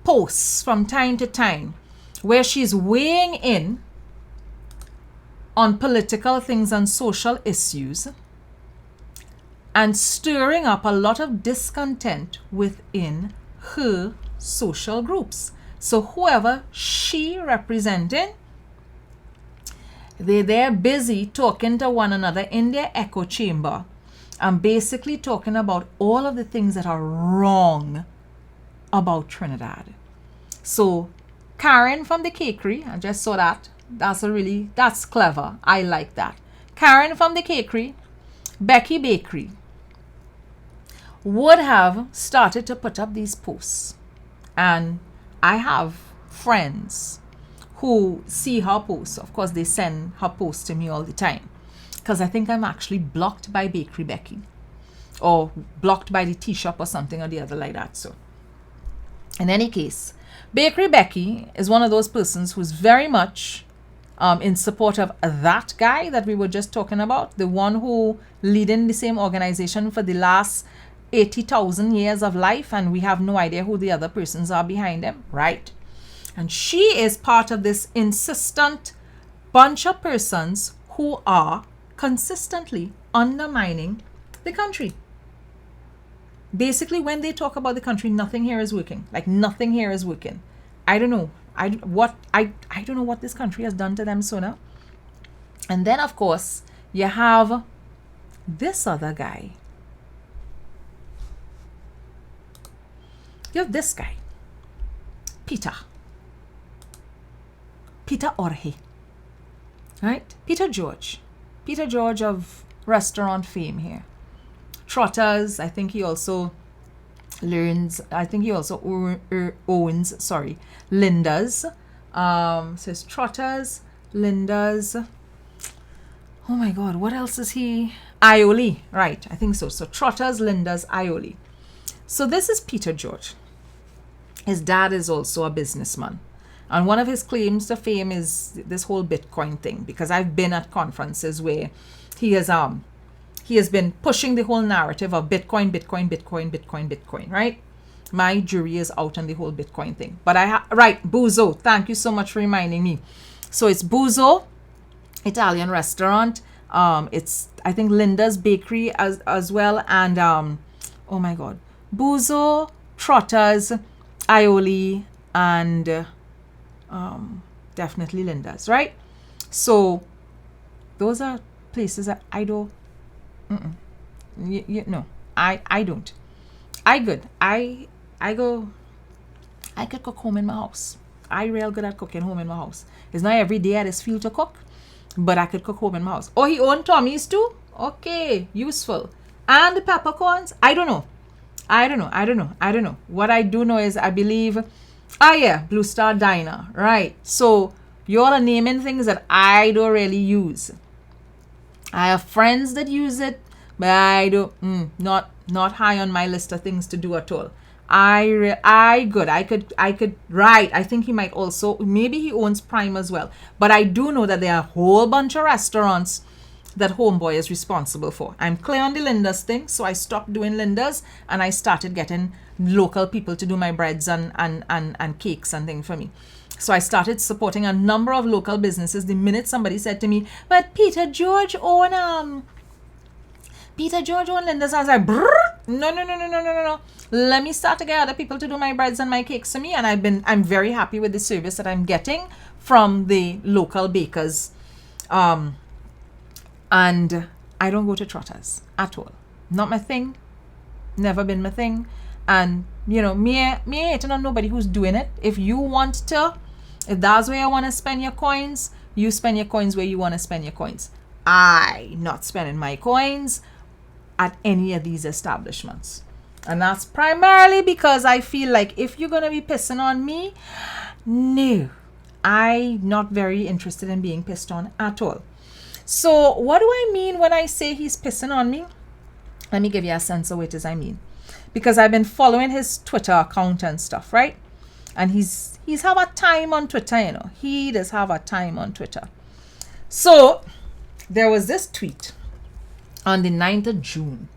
posts from time to time where she's weighing in on political things and social issues and stirring up a lot of discontent within her social groups. So whoever she representing, they're busy talking to one another in their echo chamber and basically talking about all of the things that are wrong about Trinidad. So Karen from the cakery, I just saw that. That's clever. I like that. Karen from the cakery, Becky Bakery, would have started to put up these posts. And I have friends who see her posts. Of course, they send her posts to me all the time, because I think I'm actually blocked by Bakery Becky or blocked by the tea shop or something or the other like that. So in any case, Bakery Becky is one of those persons who's very much in support of that guy that we were just talking about, the one who leading the same organization for the last 80,000 years of life, and we have no idea who the other persons are behind them, right? And she is part of this insistent bunch of persons who are consistently undermining the country. Basically, when they talk about the country, nothing here is working. Like nothing here is working. I don't know. I don't know what this country has done to them sooner. And then, of course, you have this other guy. You have this guy, Peter Orhe. Right? Peter George of restaurant fame here. Trotters, I think he also owns, Linda's. Says Trotters, Linda's. Oh my God, what else is he? Aioli, right, I think so. So Trotters, Linda's, Aioli. So this is Peter George. His dad is also a businessman. And one of his claims to fame is this whole Bitcoin thing, because I've been at conferences where he has been pushing the whole narrative of Bitcoin, right? My jury is out on the whole Bitcoin thing. But right, Buzo, thank you so much for reminding me. So it's Buzo, Italian restaurant. It's, I think, Linda's Bakery as well. And, oh my God, Buzo, Trotters, Aioli, and definitely Linda's, right? So those are places that I don't, no, I don't. I good. I could cook home in my house. I real good at cooking home in my house. It's not every day I just feel to cook, but I could cook home in my house. Oh, he owned Tommy's too? Okay, useful. And the peppercorns? I don't know. What I do know is I believe, Blue Star Diner, right? So you all are naming things that I don't really use. I have friends that use it, but I don't, not high on my list of things to do at all. I could, right. I think he might also, maybe he owns Prime as well. But I do know that there are a whole bunch of restaurants that Homeboy is responsible for. I'm clear on the Linda's thing, so I stopped doing Linda's and I started getting local people to do my breads and cakes and things for me. So I started supporting a number of local businesses. The minute somebody said to me, but Peter George own Linda's, I was like, no. Let me start to get other people to do my breads and my cakes for me. And I'm very happy with the service that I'm getting from the local bakers. And I don't go to Trotters at all. Not my thing. Never been my thing. And, me hating on nobody who's doing it. If you want to, if that's where you want to spend your coins, you spend your coins where you want to spend your coins. I not spending my coins at any of these establishments. And that's primarily because I feel like if you're going to be pissing on me, no, I'm not very interested in being pissed on at all. So what do I mean when I say he's pissing on me? Let me give you a sense of what it is I mean. Because I've been following his Twitter account and stuff, right? And he's have a time on Twitter, He does have a time on Twitter. So there was this tweet on the 9th of June.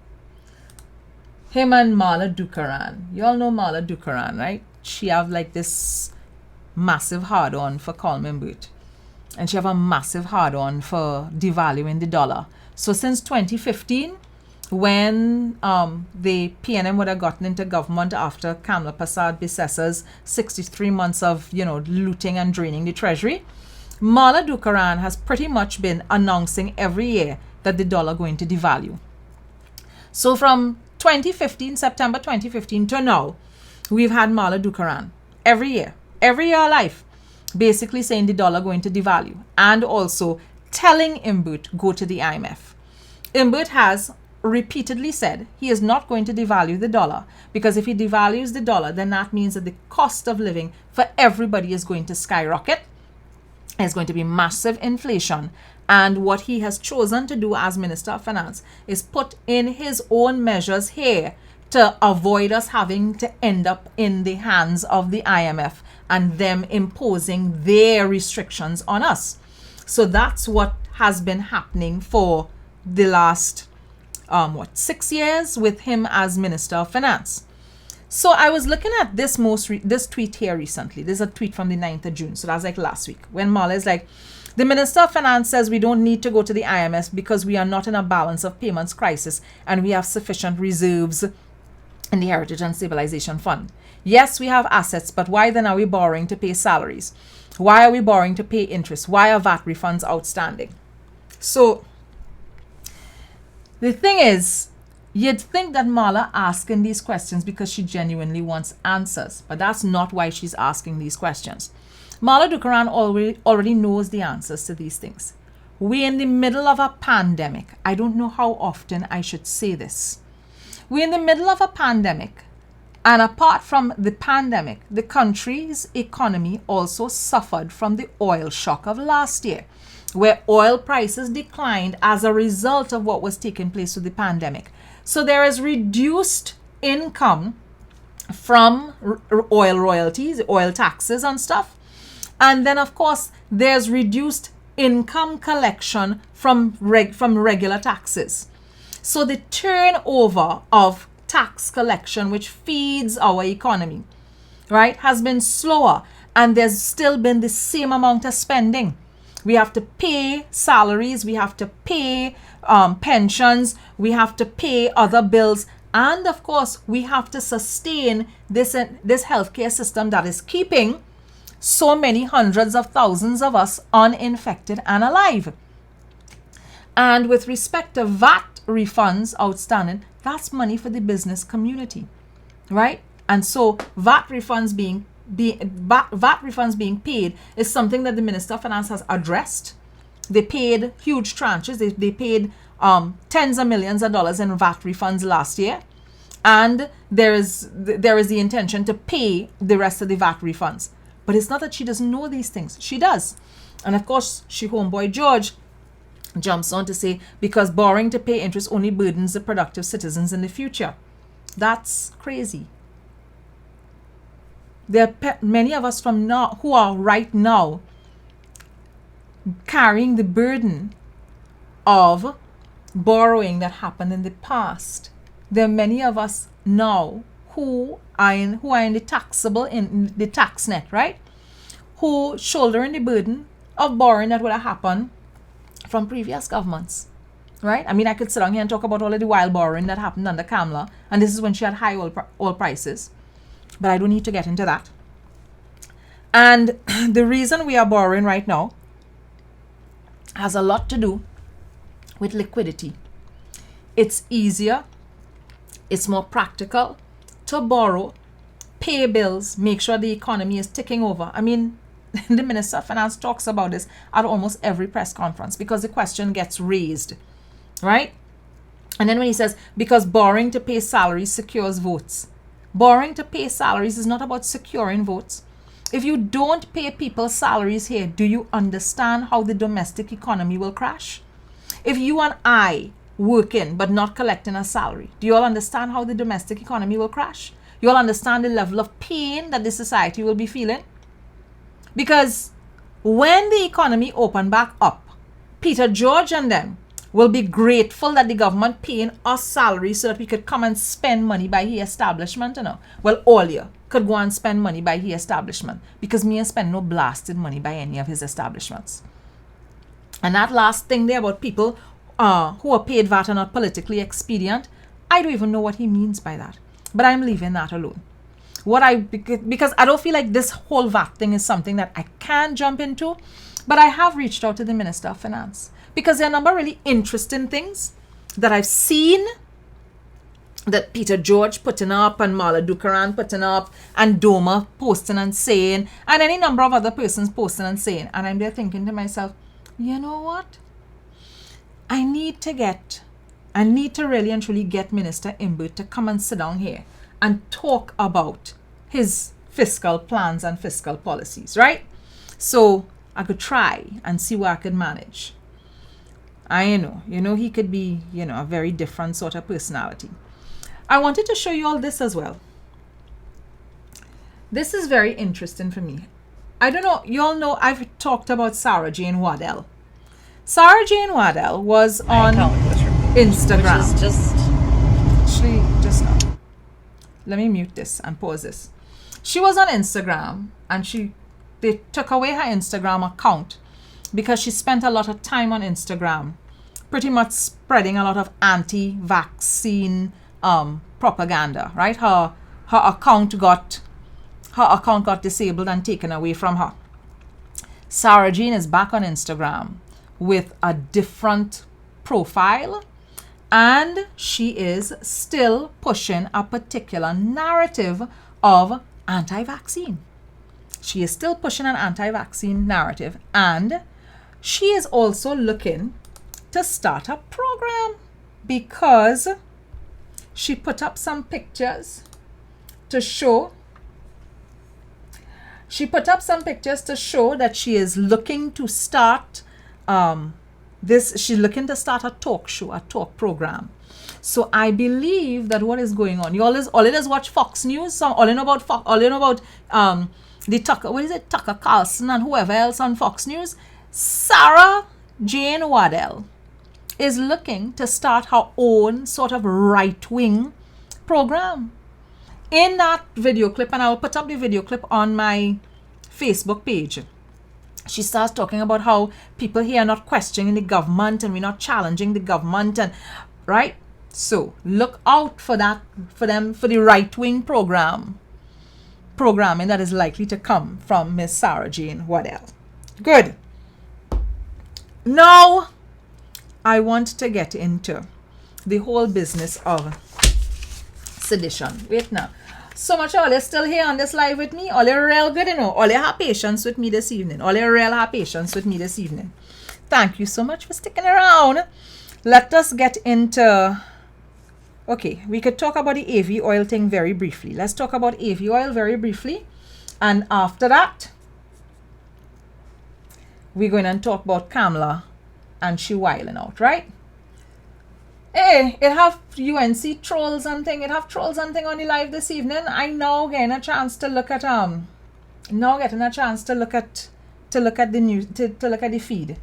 Him and Marla Dukaran. You all know Marla Dukaran, right? She have like this massive hard-on for Coleman Burt. And she have a massive hard-on for devaluing the dollar. So since 2015, when the PNM would have gotten into government after Kamla Prasad Bisessa's 63 months of, looting and draining the treasury, Marla Dukaran has pretty much been announcing every year that the dollar going to devalue. So from September 2015 to now, we've had Marla Dukaran every year of life, basically saying the dollar going to devalue and also telling Imbut go to the IMF. Imbut has repeatedly said he is not going to devalue the dollar because if he devalues the dollar, then that means that the cost of living for everybody is going to skyrocket. There's going to be massive inflation. And what he has chosen to do as Minister of Finance is put in his own measures here to avoid us having to end up in the hands of the IMF and them imposing their restrictions on us. So that's what has been happening for the last 6 years with him as Minister of Finance. So I was looking at this tweet here recently. There's a tweet from the 9th of June. So that's like last week when Marla is like, the Minister of Finance says we don't need to go to the IMF because we are not in a balance of payments crisis and we have sufficient reserves in the Heritage and Stabilization Fund. Yes, we have assets, but why then are we borrowing to pay salaries? Why are we borrowing to pay interest? Why are VAT refunds outstanding? So the thing is, you'd think that Marla asking these questions because she genuinely wants answers, but that's not why she's asking these questions. Marla Dukaran already knows the answers to these things. we're in the middle of a pandemic. I don't know how often I should say this. We're in the middle of a pandemic. And apart from the pandemic, the country's economy also suffered from the oil shock of last year, where oil prices declined as a result of what was taking place with the pandemic. So there is reduced income from oil royalties, oil taxes and stuff. And then, of course, there's reduced income collection from regular taxes. So the turnover of tax collection, which feeds our economy, right, has been slower, and there's still been the same amount of spending. We have to pay salaries, we have to pay pensions, we have to pay other bills, and of course we have to sustain this healthcare system that is keeping so many hundreds of thousands of us uninfected and alive. And with respect to VAT refunds outstanding, that's money for the business community, right? And so VAT refunds being paid is something that the Minister of Finance has addressed. They paid huge tranches. They paid tens of millions of dollars in VAT refunds last year, and there is the intention to pay the rest of the VAT refunds. But it's not that she doesn't know these things. She does. And of course, homeboy George jumps on to say, because borrowing to pay interest only burdens the productive citizens in the future. That's crazy. There are many of us from now who are right now carrying the burden of borrowing that happened in the past. There are many of us now who are in the taxable, in the tax net, right? Who shouldering the burden of borrowing that would have happened from previous governments, right? I mean, I could sit down here and talk about all of the wild borrowing that happened under Kamala, and this is when she had high oil prices, but I don't need to get into that. And the reason we are borrowing right now has a lot to do with liquidity. It's easier, it's more practical to borrow, pay bills, make sure the economy is ticking over. I mean, the Minister of Finance talks about this at almost every press conference because the question gets raised, right? And then when he says, because borrowing to pay salaries secures votes. Borrowing to pay salaries is not about securing votes. If you don't pay people's salaries here, do you understand how the domestic economy will crash? If you and I working but not collecting a salary, do you all understand how the domestic economy will crash? You all understand the level of pain that the society will be feeling? Because when the economy open back up, Peter George and them will be grateful that the government paying us salaries so that we could come and spend money by his establishment, you know. Well, all you could go and spend money by his establishment because me ain't spend no blasted money by any of his establishments. And that last thing there about people who are paid VAT are not politically expedient, I don't even know what he means by that. But I'm leaving that alone. Because I don't feel like this whole VAT thing is something that I can jump into, but I have reached out to the Minister of Finance because there are a number of really interesting things that I've seen that Peter George putting up and Mala Dukaran putting up and Doma posting and saying and any number of other persons posting and saying, and I'm there thinking to myself, you know what? I need to really and truly get Minister Imbert to come and sit down here and talk about his fiscal plans and fiscal policies, right? So I could try and see what I could manage. I know, he could be, a very different sort of personality. I wanted to show you all this as well. This is very interesting for me. I don't know, you all know I've talked about Sarah Jane Waddell. Sarah Jane Waddell was on Instagram. Which is just... Actually, just now. Let me mute this and pause this. She was on Instagram and they took away her Instagram account because she spent a lot of time on Instagram pretty much spreading a lot of anti-vaccine propaganda, right? Her account got disabled and taken away from her. Sarah Jane is back on Instagram with a different profile, and she is still pushing a particular narrative of anti-vaccine. She is still pushing an anti-vaccine narrative, and she is also looking to start a program because she put up some pictures to show that she is looking to start she's looking to start a talk show, a talk program. So I believe that what is going on, you always watch Fox News, so all you know about the Tucker Carlson and whoever else on Fox News. Sarah Jane Waddell is looking to start her own sort of right-wing program. In that video clip, and I will put up the video clip on my Facebook page, she starts talking about how people here are not questioning the government and we're not challenging the government, and right? So look out for that, for the right-wing programming that is likely to come from Miss Sarah Jane Waddell. Good. Now I want to get into the whole business of sedition. Wait now. So much all you still here on this live with me. All you real good, you know. All you have patience with me this evening. All you real have patience with me this evening. Thank you so much for sticking around. Let us get into... Okay, we could talk about the AV oil thing very briefly. Let's talk about AV oil very briefly. And after that, we're going to talk about Kamala and she wilding out, right? Hey, it have UNC trolls and thing. It have trolls and thing on the live this evening. I now getting a chance to look at the news, to look at the feed.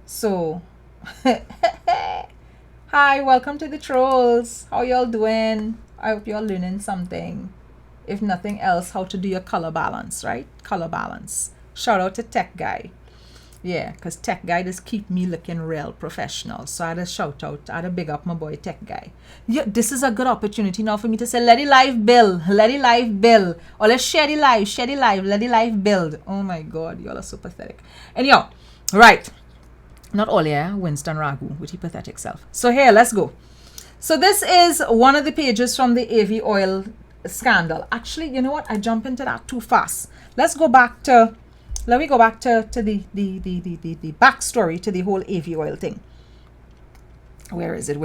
So hi, welcome to the trolls. How y'all doing? I hope y'all learning something. If nothing else, how to do your color balance, right? Color balance. Shout out to Tech Guy. Yeah, because Tech Guy just keep me looking real professional. So I had a shout out, I had a big up my boy Tech Guy. Yeah, this is a good opportunity now for me to say, let it live build. Or let's share the live, let it live build. Oh my God, y'all are so pathetic. Anyhow, right. Not all, yeah, Winston Ragu with his pathetic self. So here, let's go. So this is one of the pages from the AV oil scandal. Actually, you know what? I jump into that too fast. Let me go back to the backstory to the whole AV oil thing. Where is it?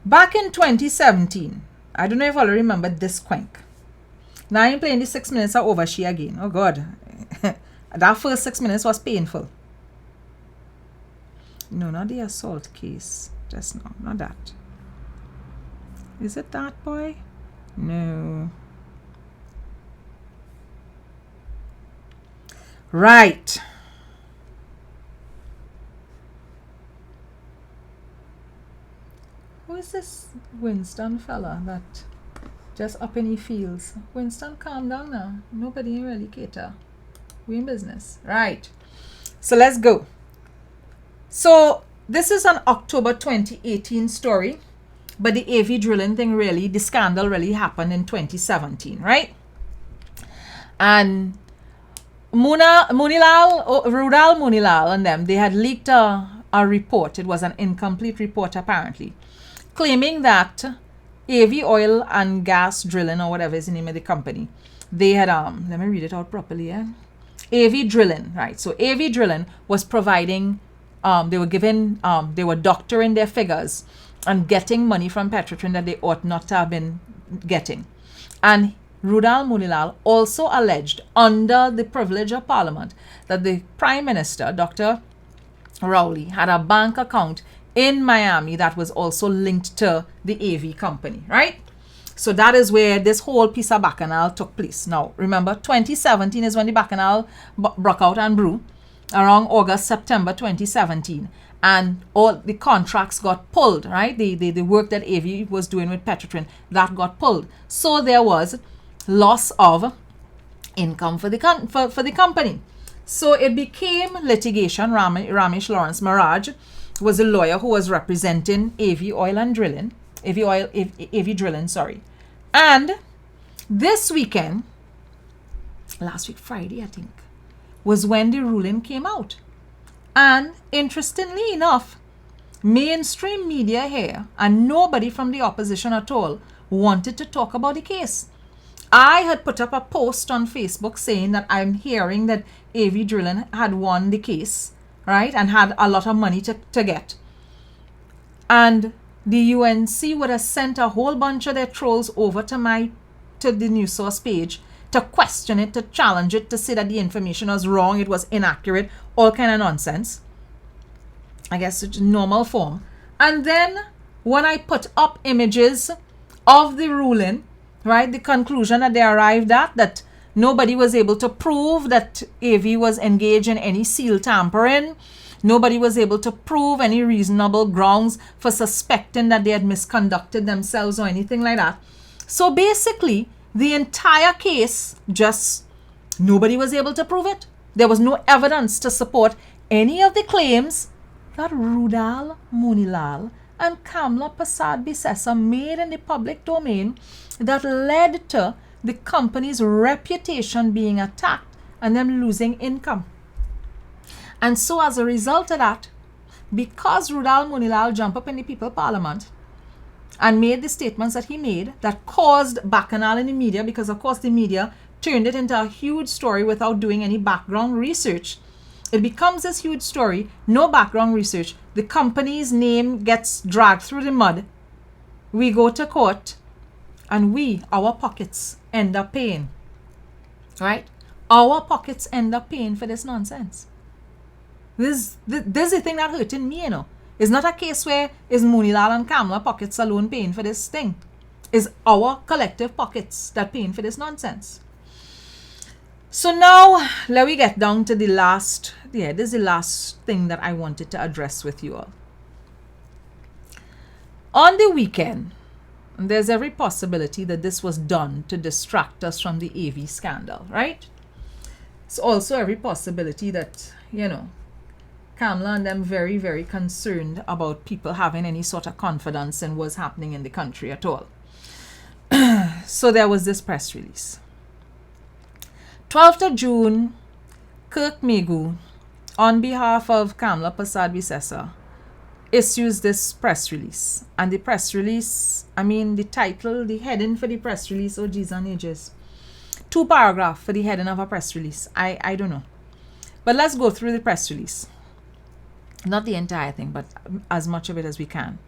Back in 2017, I don't know if I'll remember this quank. Now I'm playing the 6 minutes are over she again. Oh God. That first 6 minutes was painful. No, not the assault case. Just no, not that. Is it that boy? No. Right. Who is this Winston fella that just up in his fields? Winston, calm down now. Nobody really cater. We in business. Right. So let's go. So this is an October 2018 story, but the AV drilling thing really, the scandal really happened in 2017, right? And Rudal Munilal and them, they had leaked a report. It was an incomplete report apparently, claiming that AV oil and gas drilling, or whatever is the name of the company, they had, let me read it out properly, yeah? AV drilling, right? So AV drilling was providing, they were doctoring their figures and getting money from Petrotrin that they ought not to have been getting. And Rudal Munilal also alleged under the privilege of Parliament that the Prime Minister, Dr. Rowley, had a bank account in Miami that was also linked to the AV company, right? So that is where this whole piece of bacchanal took place. Now, remember, 2017 is when the bacchanal broke out and brew, around August, September 2017. And all the contracts got pulled, right? The work that AV was doing with Petrotrin, that got pulled. So there was loss of income for the company. So it became litigation. Ramesh Lawrence Maharaj was a lawyer who was representing AV Drilling, sorry. And this weekend, last week Friday I think, was when the ruling came out. And interestingly enough, mainstream media here and nobody from the opposition at all wanted to talk about the case. I had put up a post on Facebook saying that I'm hearing that AV Drilling had won the case, right, and had a lot of money to get. And the UNC would have sent a whole bunch of their trolls over to the news source page to question it, to challenge it, to say that the information was wrong, it was inaccurate, all kind of nonsense. I guess it's normal form. And then when I put up images of the ruling, right, the conclusion that they arrived at, that nobody was able to prove that AV was engaged in any seal tampering, nobody was able to prove any reasonable grounds for suspecting that they had misconducted themselves or anything like that. So basically, the entire case, just nobody was able to prove it. There was no evidence to support any of the claims that Rudal Munilal and Kamla Prasad Bissessa made in the public domain that led to the company's reputation being attacked and them losing income. And so as a result of that, because Rudal Munilal jumped up in the People Parliament and made the statements that he made that caused bacchanal in the media, because of course the media turned it into a huge story without doing any background research. It becomes this huge story, no background research. The company's name gets dragged through the mud. We go to court and our pockets end up paying. Right? Our pockets end up paying for this nonsense. This is the thing that hurting me, you know. It's not a case where is Munilal and Kamla pockets alone paying for this thing. It's our collective pockets that paying for this nonsense. So now, let me get down to the last, this is the last thing that I wanted to address with you all. On the weekend, there's every possibility that this was done to distract us from the AV scandal, right? It's also every possibility that, Kamla and them very, very concerned about people having any sort of confidence in what's happening in the country at all. So there was this press release. 12th of June, Kirk Megu, on behalf of Kamla Prasad Bissessa, issues this press release. And the press release, the title, the heading for the press release, oh geez and ages. 2 paragraphs for the heading of a press release. I don't know. But let's go through the press release. Not the entire thing, but as much of it as we can.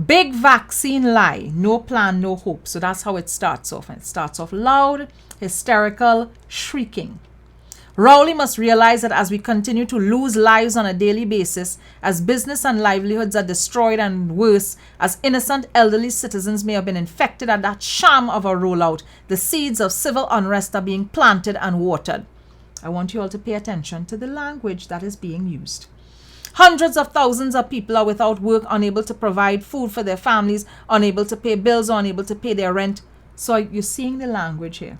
Big vaccine lie, no plan, no hope. So that's how it starts off. And it starts off loud, hysterical, shrieking. Rowley must realize that as we continue to lose lives on a daily basis, as business and livelihoods are destroyed, and worse, as innocent elderly citizens may have been infected at that sham of a rollout, the seeds of civil unrest are being planted and watered. I want you all to pay attention to the language that is being used. Hundreds of thousands of people are without work, unable to provide food for their families, unable to pay bills, or unable to pay their rent. So you're seeing the language here.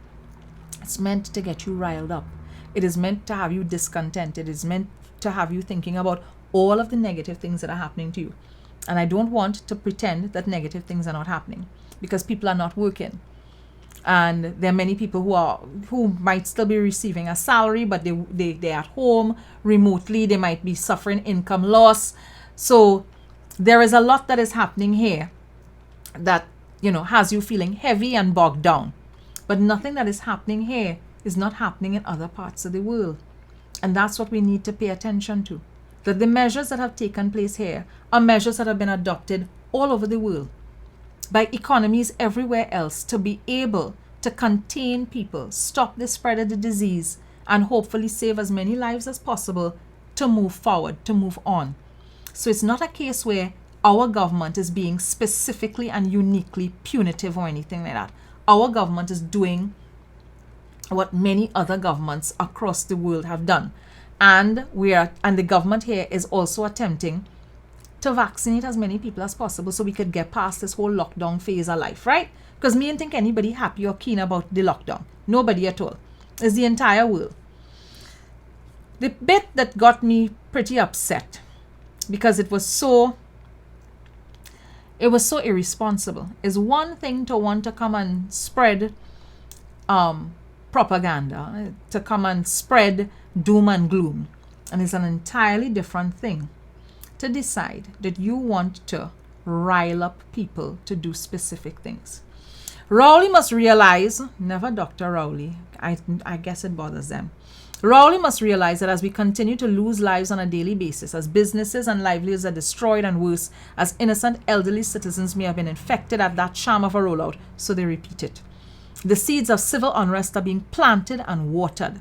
It's meant to get you riled up. It is meant to have you discontent. It is meant to have you thinking about all of the negative things that are happening to you. And I don't want to pretend that negative things are not happening, because people are not working. And there are many people who might still be receiving a salary, but they're at home remotely. They might be suffering income loss. So there is a lot that is happening here that, has you feeling heavy and bogged down. But nothing that is happening here is not happening in other parts of the world. And that's what we need to pay attention to. That the measures that have taken place here are measures that have been adopted all over the world by economies everywhere else to be able to contain people, stop the spread of the disease, and hopefully save as many lives as possible to move forward, to move on. So it's not a case where our government is being specifically and uniquely punitive or anything like that. Our government is doing what many other governments across the world have done. And the government here is also attempting to vaccinate as many people as possible so we could get past this whole lockdown phase of life, right? Because me ain't think anybody happy or keen about the lockdown. Nobody at all. It's the entire world. The bit that got me pretty upset, because it was so irresponsible, is one thing to want to come and spread propaganda, to come and spread doom and gloom. And it's an entirely different thing to decide that you want to rile up people to do specific things. Rowley must realize, never Dr. Rowley, I guess it bothers them. Rowley must realize that as we continue to lose lives on a daily basis, as businesses and livelihoods are destroyed, and worse, as innocent elderly citizens may have been infected at that sham of a rollout, so they repeat it. The seeds of civil unrest are being planted and watered.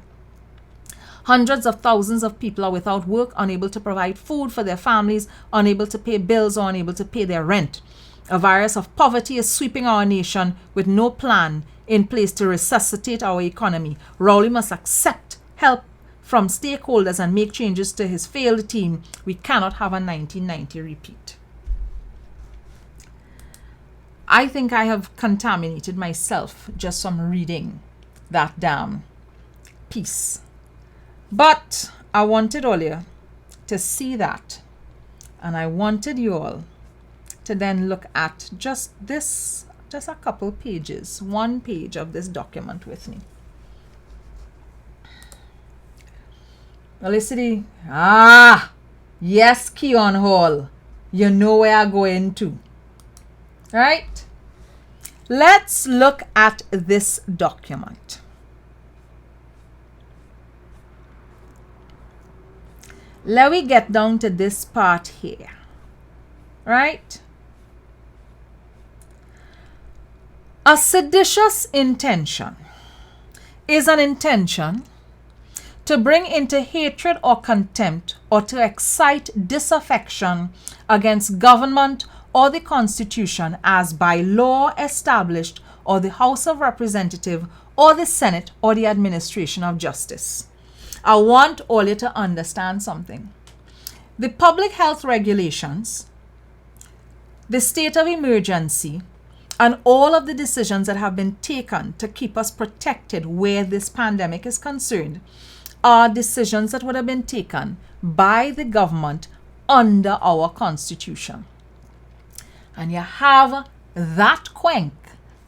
Hundreds of thousands of people are without work, unable to provide food for their families, unable to pay bills, or unable to pay their rent. A virus of poverty is sweeping our nation with no plan in place to resuscitate our economy. Rowley must accept help from stakeholders and make changes to his failed team. We cannot have a 1990 repeat. I think I have contaminated myself just from reading that damn piece. But I wanted earlier to see that, and I wanted you all to then look at just a couple pages, one page of this document with me. Felicity, yes, Keon Hall, you know where I'm going to. Right? Let's look at this document. Let me get down to this part here. Right? A seditious intention is an intention to bring into hatred or contempt or to excite disaffection against government or the Constitution as by law established, or the House of Representatives or the Senate or the administration of justice. I want all you to understand something. The public health regulations, the state of emergency, and all of the decisions that have been taken to keep us protected where this pandemic is concerned are decisions that would have been taken by the government under our Constitution. And you have that quenk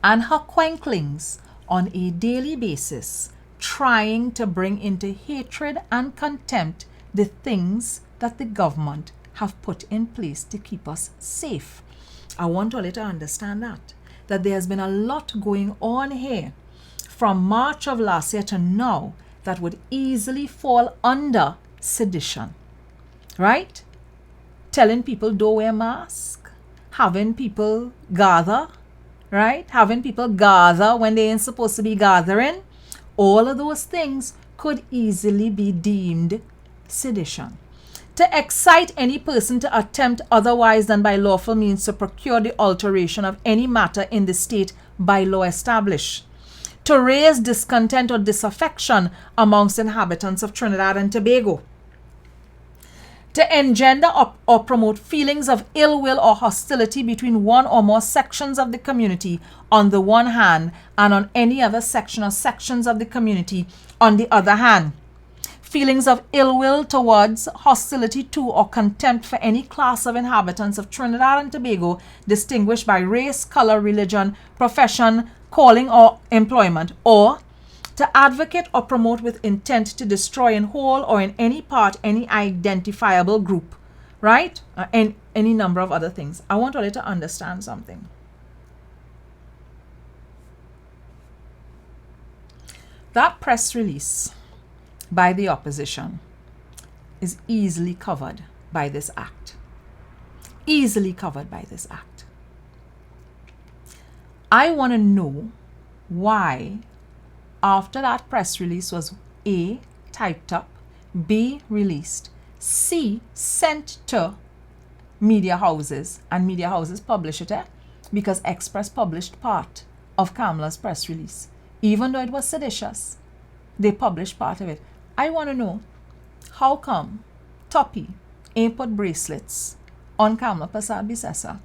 and her quenklings on a daily basis trying to bring into hatred and contempt the things that the government have put in place to keep us safe. I want all you to understand that there has been a lot going on here from March of last year to now that would easily fall under sedition, right? Telling people don't wear masks, having people gather, right? Having people gather when they ain't supposed to be gathering. All of those things could easily be deemed sedition. To excite any person to attempt otherwise than by lawful means to procure the alteration of any matter in the state by law established. To raise discontent or disaffection amongst inhabitants of Trinidad and Tobago. To engender or promote feelings of ill will or hostility between one or more sections of the community on the one hand, and on any other section or sections of the community on the other hand. Feelings of ill will towards, hostility to, or contempt for any class of inhabitants of Trinidad and Tobago distinguished by race, color, religion, profession, calling, or employment, or to advocate or promote with intent to destroy in whole or in any part any identifiable group, right? And any number of other things. I want all you to understand something. That press release by the opposition is easily covered by this act. Easily covered by this act. I want to know why, after that press release was A, typed up, B, released, C, sent to media houses, and media houses publish it, because Express published part of Kamla's press release. Even though it was seditious, they published part of it. I want to know, how come Toppy ain't put bracelets on Kamla Persad-Bissessar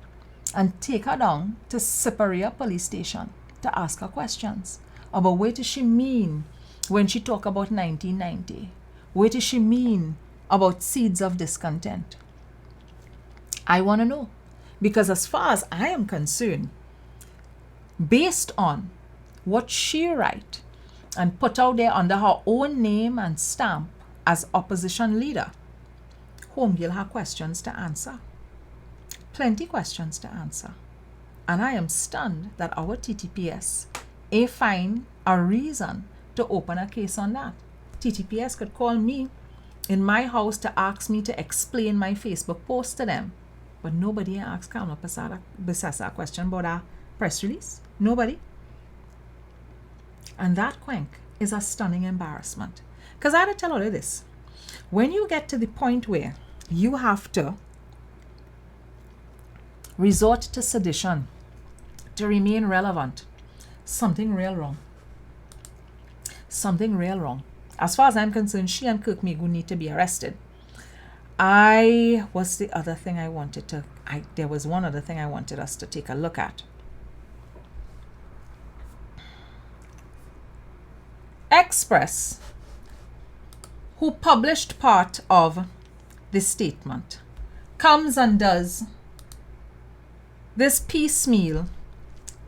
and take her down to Cypria police station to ask her questions about what does she mean when she talk about 1990? What does she mean about seeds of discontent? I want to know, because as far as I am concerned, based on what she write and put out there under her own name and stamp as opposition leader, Homegirl have questions to answer. Plenty questions to answer. And I am stunned that our TTPS ain't find a reason to open a case on that. TTPS could call me in my house to ask me to explain my Facebook post to them. But nobody asked Kamla Besessa a question about our press release. Nobody. And that quank is a stunning embarrassment. Because I had to tell all of this. When you get to the point where you have to resort to sedition to remain relevant, something real wrong. Something real wrong. As far as I'm concerned, she and Kirk Megu need to be arrested. What's the other thing I wanted to, there was one other thing I wanted us to take a look at. Express, who published part of the statement, comes and does this piecemeal,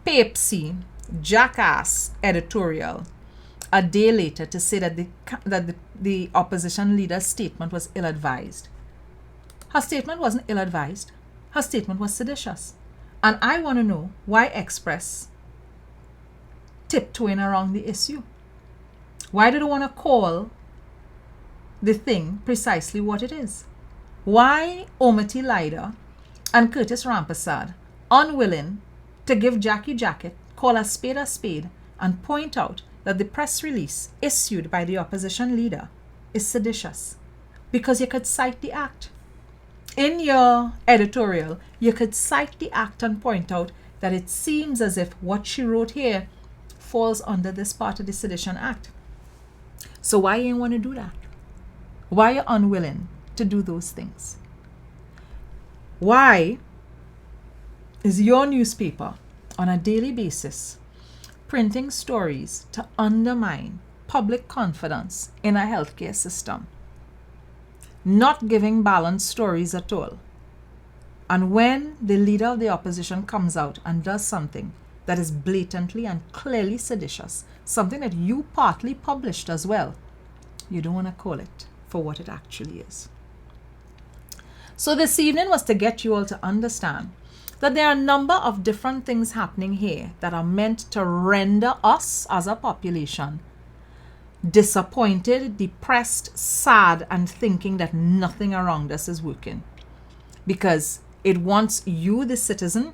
papesy, jackass editorial a day later to say that the opposition leader's statement was ill-advised. Her statement wasn't ill-advised. Her statement was seditious. And I want to know why Express tiptoeing around the issue. Why do they want to call the thing precisely what it is? Why Omati Lyda and Curtis Rampasad unwilling to give Jackie Jacket, call a spade, and point out that the press release issued by the opposition leader is seditious? Because you could cite the act. In your editorial, you could cite the act and point out that it seems as if what she wrote here falls under this part of the Sedition Act. So why you want to do that? Why are you unwilling to do those things? Why is your newspaper on a daily basis printing stories to undermine public confidence in a healthcare system, not giving balanced stories at all? And when the leader of the opposition comes out and does something that is blatantly and clearly seditious, something that you partly published as well, you don't want to call it for what it actually is. So this evening was to get you all to understand that there are a number of different things happening here that are meant to render us as a population disappointed, depressed, sad, and thinking that nothing around us is working. Because it wants you, the citizen,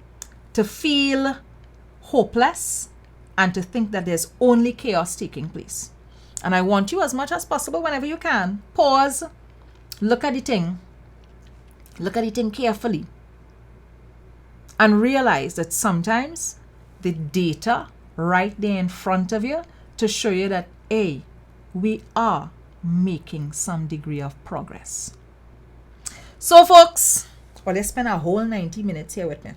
to feel hopeless and to think that there's only chaos taking place. And I want you, as much as possible, whenever you can, pause, look at the thing carefully, and realize that sometimes the data right there in front of you to show you that, A, we are making some degree of progress. So folks, well, let's spend a whole 90 minutes here with me.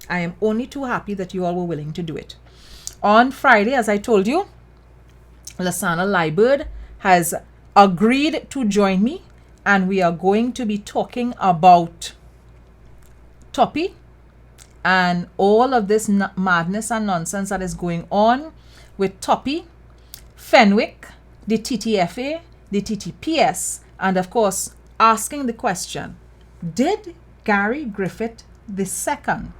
I am only too happy that you all were willing to do it. On Friday, as I told you, Lasana Liebird has agreed to join me, and we are going to be talking about Toppy and all of this madness and nonsense that is going on with Toppy, Fenwick, the TTFA, the TTPS, and of course asking the question, did Gary Griffith II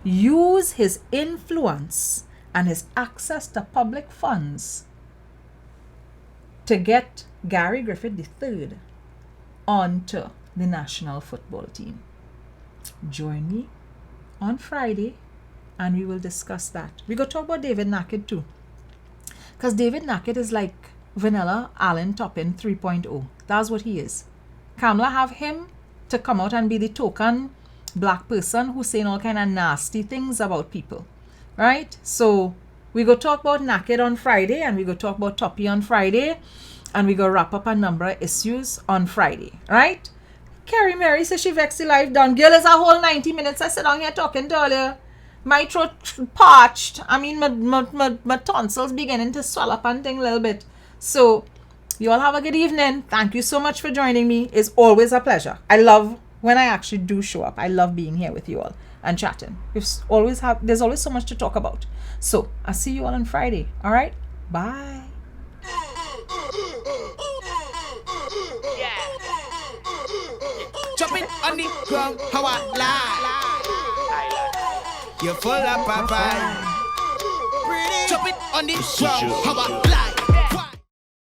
use his influence and his access to public funds to get Gary Griffith III onto the national football team? Join me on Friday and we will discuss that. We go talk about David Nackett too, because David Nackett is like Vanilla Allen Toppin 3.0. That's what he is. Kamla have him to come out and be the token black person who's saying all kind of nasty things about people, right? So we go talk about Nackett on Friday, and we go talk about Toppy on Friday, and we go wrap up a number of issues on Friday, right? Carrie Mary says she vexed the life done. Girl, it's a whole 90 minutes I sit down here talking to her. My throat parched. I mean, my tonsils beginning to swell up and thing a little bit. So, you all have a good evening. Thank you so much for joining me. It's always a pleasure. I love when I actually do show up. I love being here with you all and chatting. There's always so much to talk about. So, I'll see you all on Friday. All right? Bye. Jumping on the ground, how I lie. You're full of pie. Chop it on the ground. How about fly?